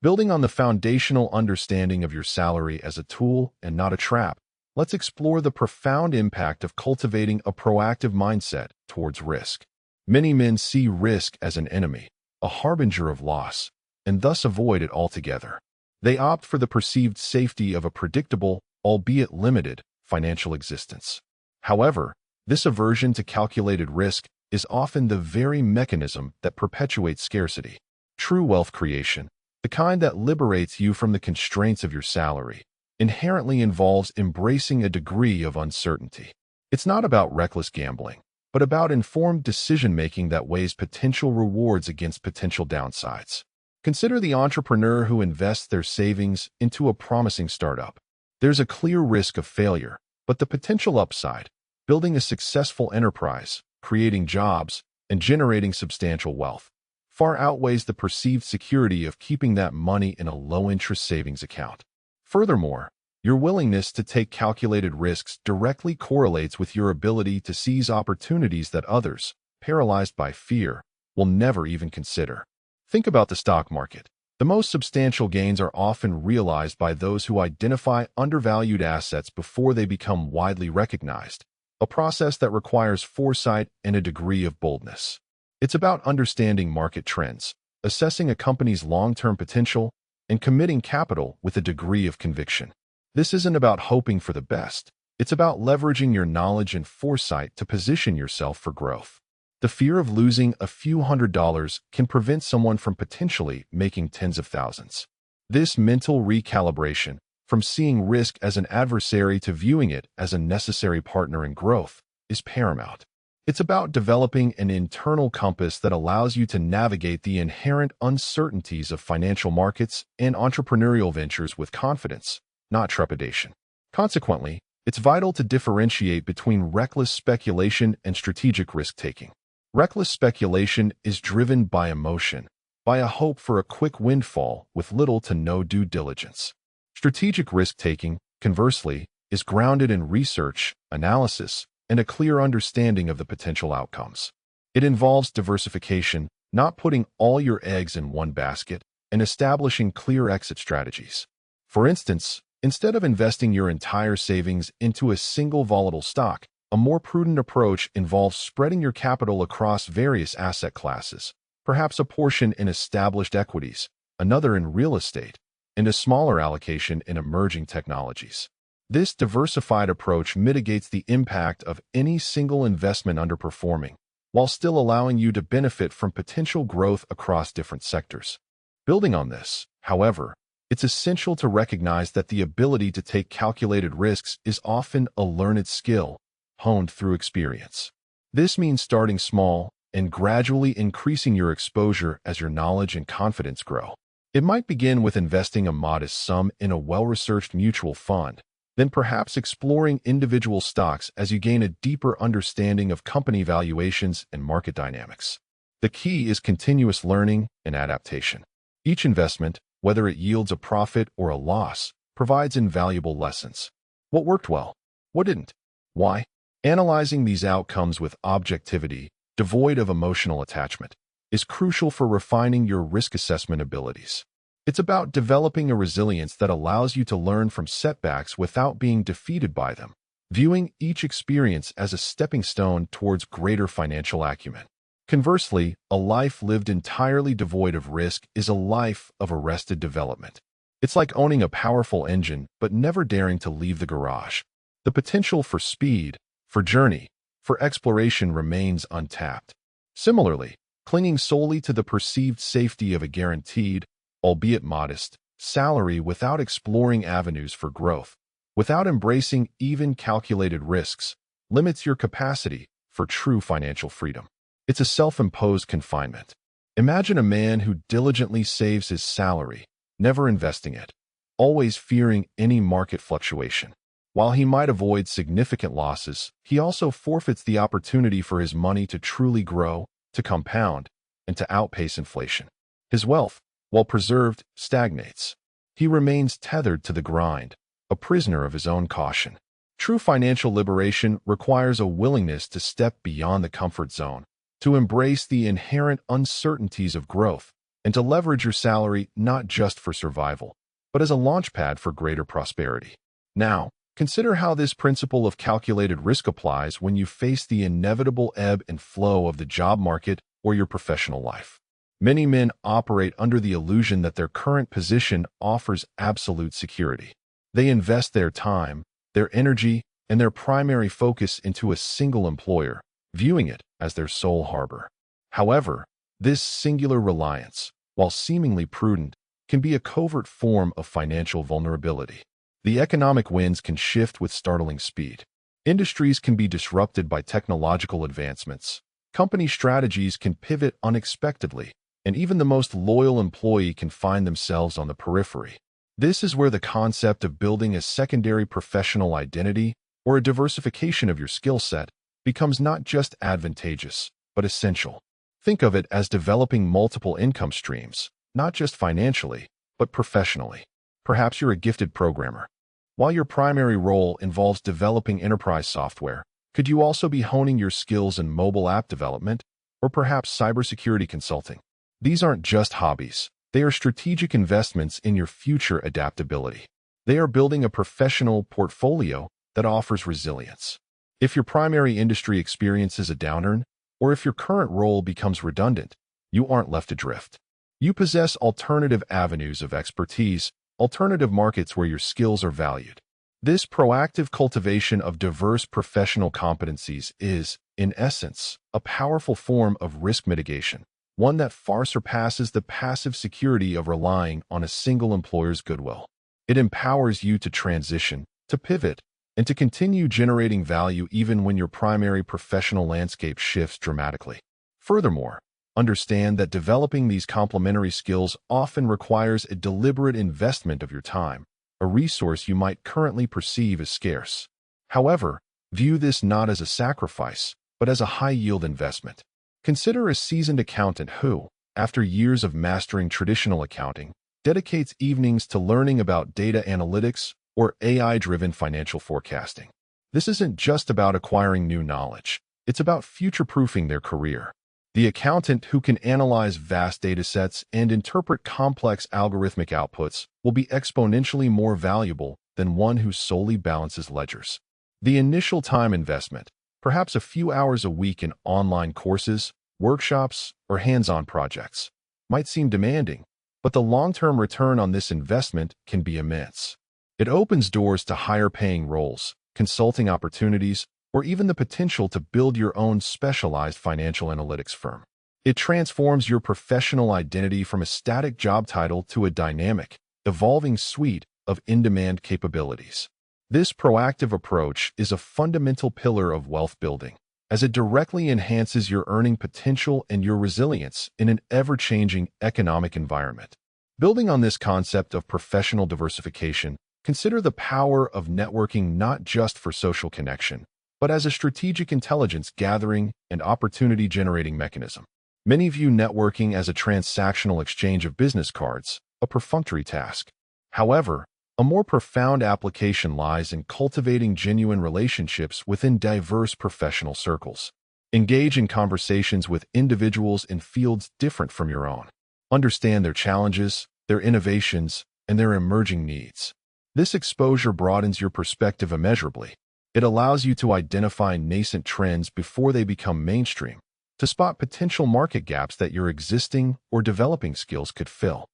Building on the foundational understanding of your salary as a tool and not a trap, let's explore the profound impact of cultivating a proactive mindset towards risk. Many men see risk as an enemy, a harbinger of loss. and thus avoid it altogether. They opt for the perceived safety of a predictable, albeit limited, financial existence. However, this aversion to calculated risk is often the very mechanism that perpetuates scarcity. True wealth creation, the kind that liberates you from the constraints of your salary, inherently involves embracing a degree of uncertainty. It's not about reckless gambling, but about informed decision-making that weighs potential rewards against potential downsides. Consider the entrepreneur who invests their savings into a promising startup. There's a clear risk of failure, but the potential upside, building a successful enterprise, creating jobs, and generating substantial wealth, far outweighs the perceived security of keeping that money in a low-interest savings account. Furthermore, your willingness to take calculated risks directly correlates with your ability to seize opportunities that others, paralyzed by fear, will never even consider. Think about the stock market. The most substantial gains are often realized by those who identify undervalued assets before they become widely recognized, a process that requires foresight and a degree of boldness. It's about understanding market trends, assessing a company's long-term potential, and committing capital with a degree of conviction. This isn't about hoping for the best. It's about leveraging your knowledge and foresight to position yourself for growth. The fear of losing a few $100s can prevent someone from potentially making tens of thousands. This mental recalibration, from seeing risk as an adversary to viewing it as a necessary partner in growth, is paramount. It's about developing an internal compass that allows you to navigate the inherent uncertainties of financial markets and entrepreneurial ventures with confidence, not trepidation. Consequently, it's vital to differentiate between reckless speculation and strategic risk-taking. Reckless speculation is driven by emotion, by a hope for a quick windfall with little to no due diligence. Strategic risk-taking, conversely, is grounded in research, analysis, and a clear understanding of the potential outcomes. It involves diversification, not putting all your eggs in one basket, and establishing clear exit strategies. For instance, instead of investing your entire savings into a single volatile stock, a more prudent approach involves spreading your capital across various asset classes, perhaps a portion in established equities, another in real estate, and a smaller allocation in emerging technologies. This diversified approach mitigates the impact of any single investment underperforming, while still allowing you to benefit from potential growth across different sectors. Building on this, however, it's essential to recognize that the ability to take calculated risks is often a learned skill, honed through experience. This means starting small and gradually increasing your exposure as your knowledge and confidence grow. It might begin with investing a modest sum in a well-researched mutual fund, then perhaps exploring individual stocks as you gain a deeper understanding of company valuations and market dynamics. The key is continuous learning and adaptation. Each investment, whether it yields a profit or a loss, provides invaluable lessons. What worked well? What didn't? Why? Analyzing these outcomes with objectivity, devoid of emotional attachment, is crucial for refining your risk assessment abilities. It's about developing a resilience that allows you to learn from setbacks without being defeated by them, viewing each experience as a stepping stone towards greater financial acumen. Conversely, a life lived entirely devoid of risk is a life of arrested development. It's like owning a powerful engine but never daring to leave the garage. The potential for speed, for journey, for exploration remains untapped. Similarly, clinging solely to the perceived safety of a guaranteed, albeit modest, salary without exploring avenues for growth, without embracing even calculated risks, limits your capacity for true financial freedom. It's a self-imposed confinement. Imagine a man who diligently saves his salary, never investing it, always fearing any market fluctuation. While he might avoid significant losses, he also forfeits the opportunity for his money to truly grow, to compound, and to outpace inflation. His wealth, while preserved, stagnates. He remains tethered to the grind, a prisoner of his own caution. True financial liberation requires a willingness to step beyond the comfort zone, to embrace the inherent uncertainties of growth, and to leverage your salary not just for survival, but as a launchpad for greater prosperity. Now, consider how this principle of calculated risk applies when you face the inevitable ebb and flow of the job market or your professional life. Many men operate under the illusion that their current position offers absolute security. They invest their time, their energy, and their primary focus into a single employer, viewing it as their sole harbor. However, this singular reliance, while seemingly prudent, can be a covert form of financial vulnerability. The economic winds can shift with startling speed. Industries can be disrupted by technological advancements. Company strategies can pivot unexpectedly, and even the most loyal employee can find themselves on the periphery. This is where the concept of building a secondary professional identity or a diversification of your skill set becomes not just advantageous, but essential. Think of it as developing multiple income streams, not just financially, but professionally. Perhaps you're a gifted programmer. While your primary role involves developing enterprise software, could you also be honing your skills in mobile app development or perhaps cybersecurity consulting? These aren't just hobbies. They are strategic investments in your future adaptability. They are building a professional portfolio that offers resilience. If your primary industry experiences a downturn, or if your current role becomes redundant, you aren't left adrift. You possess alternative avenues of expertise, alternative markets where your skills are valued. This proactive cultivation of diverse professional competencies is, in essence, a powerful form of risk mitigation, one that far surpasses the passive security of relying on a single employer's goodwill. It empowers you to transition, to pivot, and to continue generating value even when your primary professional landscape shifts dramatically. Furthermore, understand that developing these complementary skills often requires a deliberate investment of your time, a resource you might currently perceive as scarce. However, view this not as a sacrifice, but as a high-yield investment. Consider a seasoned accountant who, after years of mastering traditional accounting, dedicates evenings to learning about data analytics or AI-driven financial forecasting. This isn't just about acquiring new knowledge. It's about future-proofing their career. The accountant who can analyze vast datasets and interpret complex algorithmic outputs will be exponentially more valuable than one who solely balances ledgers. The initial time investment, perhaps a few hours a week in online courses, workshops, or hands-on projects, might seem demanding, but the long-term return on this investment can be immense. It opens doors to higher-paying roles, consulting opportunities, or even the potential to build your own specialized financial analytics firm. It transforms your professional identity from a static job title to a dynamic, evolving suite of in-demand capabilities. This proactive approach is a fundamental pillar of wealth building, as it directly enhances your earning potential and your resilience in an ever-changing economic environment. Building on this concept of professional diversification, consider the power of networking not just for social connection, but as a strategic intelligence gathering and opportunity-generating mechanism. Many view networking as a transactional exchange of business cards, a perfunctory task. However, a more profound application lies in cultivating genuine relationships within diverse professional circles. Engage in conversations with individuals in fields different from your own. Understand their challenges, their innovations, and their emerging needs. This exposure broadens your perspective immeasurably. It allows you to identify nascent trends before they become mainstream, to spot potential market gaps that your existing or developing skills could fill.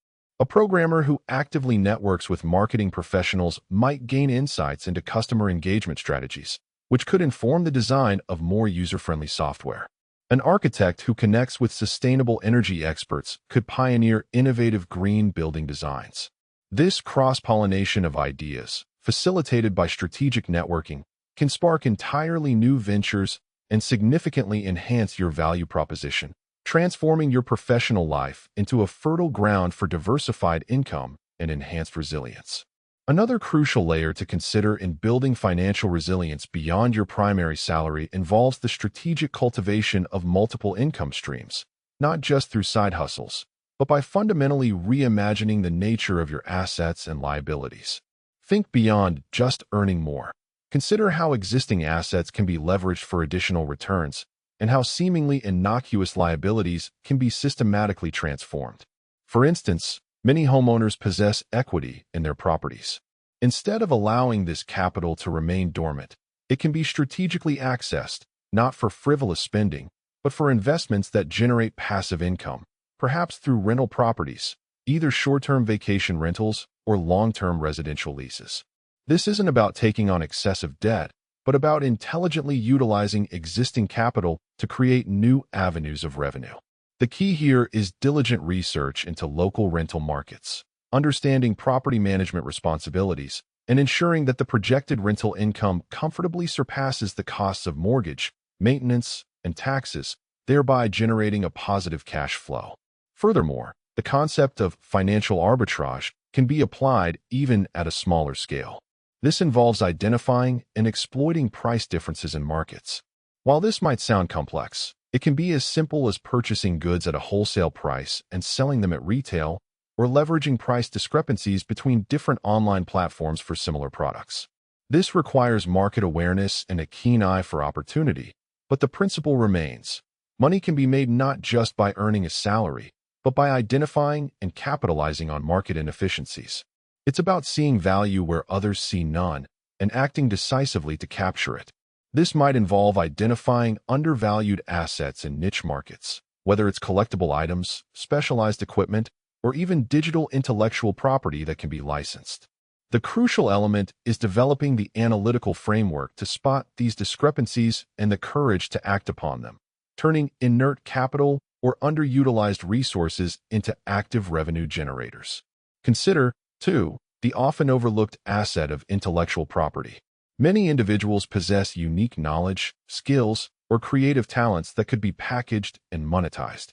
A programmer who actively networks with marketing professionals might gain insights into customer engagement strategies, which could inform the design of more user-friendly software. An architect who connects with sustainable energy experts could pioneer innovative green building designs. This cross-pollination of ideas, facilitated by strategic networking, can spark entirely new ventures and significantly enhance your value proposition, transforming your professional life into a fertile ground for diversified income and enhanced resilience. Another crucial layer to consider in building financial resilience beyond your primary salary involves the strategic cultivation of multiple income streams, not just through side hustles, but by fundamentally reimagining the nature of your assets and liabilities. Think beyond just earning more. Consider how existing assets can be leveraged for additional returns, and how seemingly innocuous liabilities can be systematically transformed. For instance, many homeowners possess equity in their properties. Instead of allowing this capital to remain dormant, it can be strategically accessed, not for frivolous spending, but for investments that generate passive income, perhaps through rental properties, either short-term vacation rentals or long-term residential leases. This isn't about taking on excessive debt, but about intelligently utilizing existing capital to create new avenues of revenue. The key here is diligent research into local rental markets, understanding property management responsibilities, and ensuring that the projected rental income comfortably surpasses the costs of mortgage, maintenance, and taxes, thereby generating a positive cash flow. Furthermore, the concept of financial arbitrage can be applied even at a smaller scale. This involves identifying and exploiting price differences in markets. While this might sound complex, it can be as simple as purchasing goods at a wholesale price and selling them at retail, or leveraging price discrepancies between different online platforms for similar products. This requires market awareness and a keen eye for opportunity, but the principle remains. Money can be made not just by earning a salary, but by identifying and capitalizing on market inefficiencies. It's about seeing value where others see none and acting decisively to capture it. This might involve identifying undervalued assets in niche markets, whether it's collectible items, specialized equipment, or even digital intellectual property that can be licensed. The crucial element is developing the analytical framework to spot these discrepancies and the courage to act upon them, turning inert capital or underutilized resources into active revenue generators. Consider, too, the often overlooked asset of intellectual property. Many individuals possess unique knowledge, skills, or creative talents that could be packaged and monetized.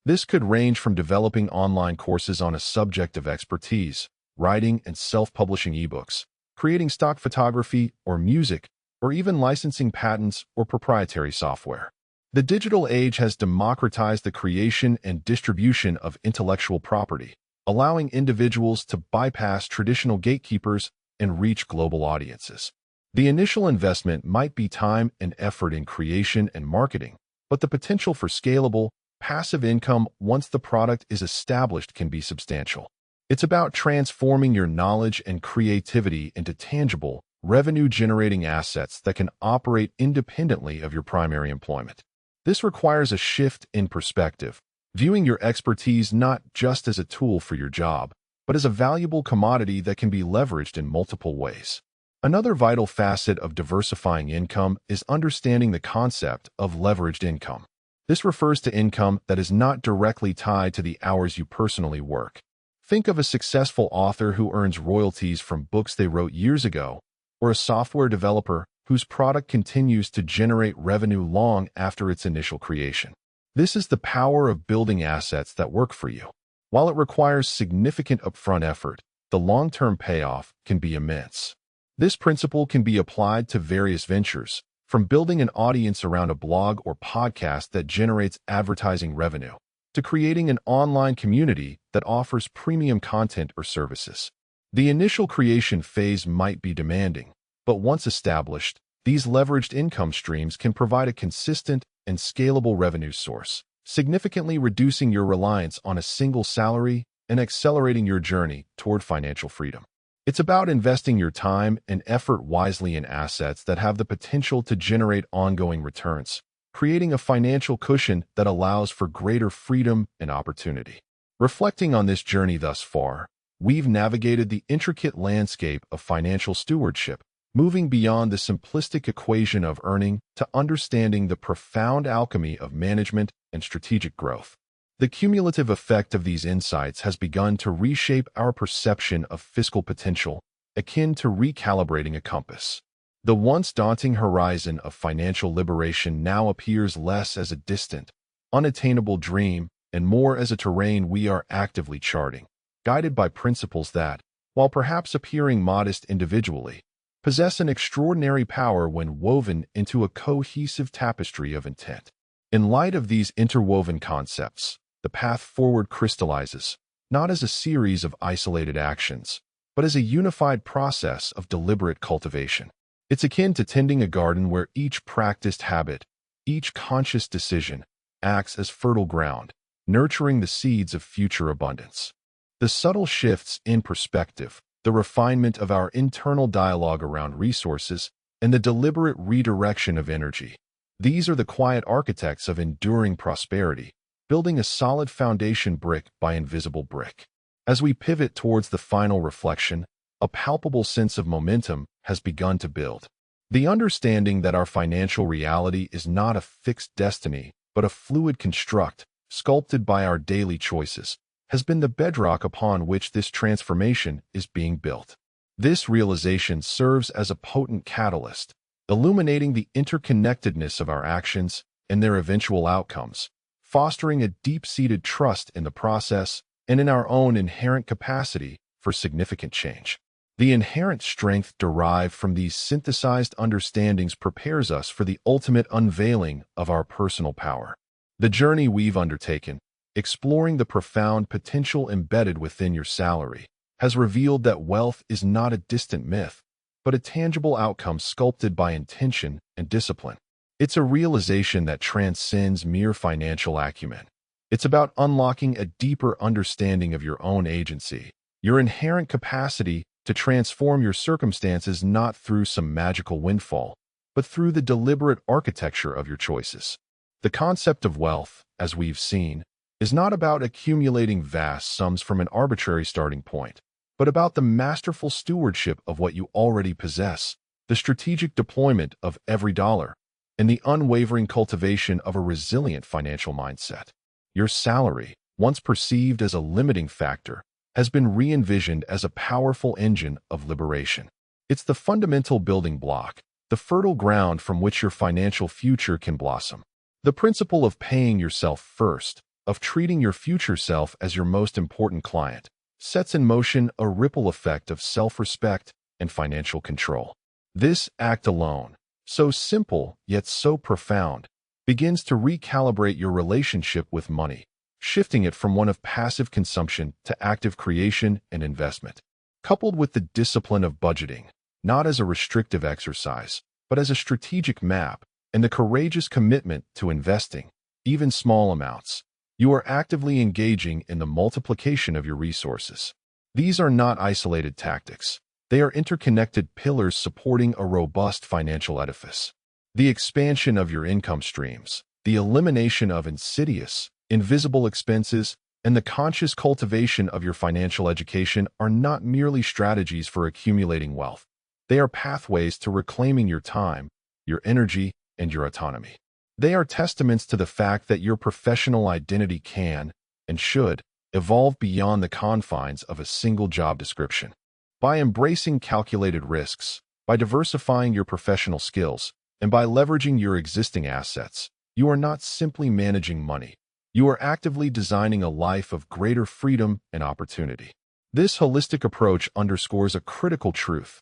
This could range from developing online courses on a subject of expertise, writing and self-publishing ebooks, creating stock photography or music, or even licensing patents or proprietary software. The digital age has democratized the creation and distribution of intellectual property, allowing individuals to bypass traditional gatekeepers and reach global audiences. The initial investment might be time and effort in creation and marketing, but the potential for scalable, passive income once the product is established can be substantial. It's about transforming your knowledge and creativity into tangible, revenue-generating assets that can operate independently of your primary employment. This requires a shift in perspective, viewing your expertise not just as a tool for your job, but as a valuable commodity that can be leveraged in multiple ways. Another vital facet of diversifying income is understanding the concept of leveraged income. This refers to income that is not directly tied to the hours you personally work. Think of a successful author who earns royalties from books they wrote years ago, or a software developer whose product continues to generate revenue long after its initial creation. This is the power of building assets that work for you. While it requires significant upfront effort, the long-term payoff can be immense. This principle can be applied to various ventures, from building an audience around a blog or podcast that generates advertising revenue, to creating an online community that offers premium content or services. The initial creation phase might be demanding, but once established, these leveraged income streams can provide a consistent and scalable revenue source, significantly reducing your reliance on a single salary and accelerating your journey toward financial freedom. It's about investing your time and effort wisely in assets that have the potential to generate ongoing returns, creating a financial cushion that allows for greater freedom and opportunity. Reflecting on this journey thus far, we've navigated the intricate landscape of financial stewardship, moving beyond the simplistic equation of earning to understanding the profound alchemy of management and strategic growth. The cumulative effect of these insights has begun to reshape our perception of fiscal potential, akin to recalibrating a compass. The once daunting horizon of financial liberation now appears less as a distant, unattainable dream and more as a terrain we are actively charting, guided by principles that, while perhaps appearing modest individually, possess an extraordinary power when woven into a cohesive tapestry of intent. In light of these interwoven concepts, the path forward crystallizes, not as a series of isolated actions, but as a unified process of deliberate cultivation. It's akin to tending a garden where each practiced habit, each conscious decision, acts as fertile ground, nurturing the seeds of future abundance. The subtle shifts in perspective, the refinement of our internal dialogue around resources, and the deliberate redirection of energy. These are the quiet architects of enduring prosperity, building a solid foundation brick by invisible brick. As we pivot towards the final reflection, a palpable sense of momentum has begun to build. The understanding that our financial reality is not a fixed destiny, but a fluid construct, sculpted by our daily choices, has been the bedrock upon which this transformation is being built. This realization serves as a potent catalyst, illuminating the interconnectedness of our actions and their eventual outcomes, fostering a deep-seated trust in the process and in our own inherent capacity for significant change. The inherent strength derived from these synthesized understandings prepares us for the ultimate unveiling of our personal power. The journey we've undertaken, exploring the profound potential embedded within your salary, has revealed that wealth is not a distant myth, but a tangible outcome sculpted by intention and discipline. It's a realization that transcends mere financial acumen. It's about unlocking a deeper understanding of your own agency, your inherent capacity to transform your circumstances not through some magical windfall, but through the deliberate architecture of your choices. The concept of wealth, as we've seen, is not about accumulating vast sums from an arbitrary starting point, but about the masterful stewardship of what you already possess, the strategic deployment of every dollar, and the unwavering cultivation of a resilient financial mindset. Your salary, once perceived as a limiting factor, has been re-envisioned as a powerful engine of liberation. It's the fundamental building block, the fertile ground from which your financial future can blossom. The principle of paying yourself first, of treating your future self as your most important client, sets in motion a ripple effect of self-respect and financial control. This act alone, so simple yet so profound, begins to recalibrate your relationship with money, shifting it from one of passive consumption to active creation and investment. Coupled with the discipline of budgeting, not as a restrictive exercise, but as a strategic map, and the courageous commitment to investing, even small amounts, you are actively engaging in the multiplication of your resources. These are not isolated tactics. They are interconnected pillars supporting a robust financial edifice. The expansion of your income streams, the elimination of insidious, invisible expenses, and the conscious cultivation of your financial education are not merely strategies for accumulating wealth. They are pathways to reclaiming your time, your energy, and your autonomy. They are testaments to the fact that your professional identity can, and should, evolve beyond the confines of a single job description. By embracing calculated risks, by diversifying your professional skills, and by leveraging your existing assets, you are not simply managing money. You are actively designing a life of greater freedom and opportunity. This holistic approach underscores a critical truth.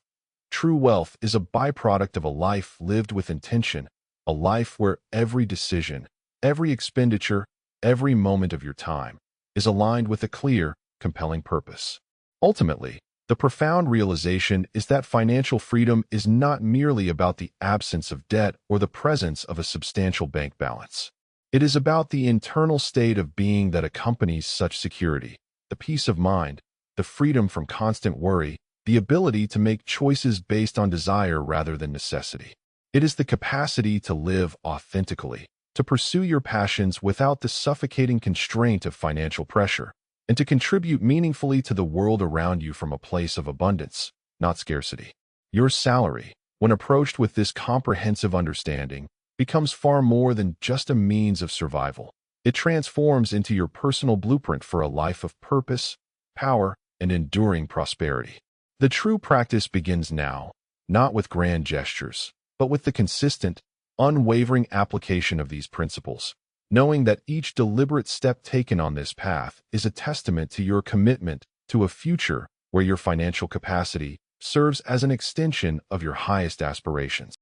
True wealth is a byproduct of a life lived with intention, a life where every decision, every expenditure, every moment of your time is aligned with a clear, compelling purpose. Ultimately, the profound realization is that financial freedom is not merely about the absence of debt or the presence of a substantial bank balance. It is about the internal state of being that accompanies such security, the peace of mind, the freedom from constant worry, the ability to make choices based on desire rather than necessity. It is the capacity to live authentically, to pursue your passions without the suffocating constraint of financial pressure, and to contribute meaningfully to the world around you from a place of abundance, not scarcity. Your salary, when approached with this comprehensive understanding, becomes far more than just a means of survival. It transforms into your personal blueprint for a life of purpose, power, and enduring prosperity. The true practice begins now, not with grand gestures, but with the consistent, unwavering application of these principles, knowing that each deliberate step taken on this path is a testament to your commitment to a future where your financial capacity serves as an extension of your highest aspirations.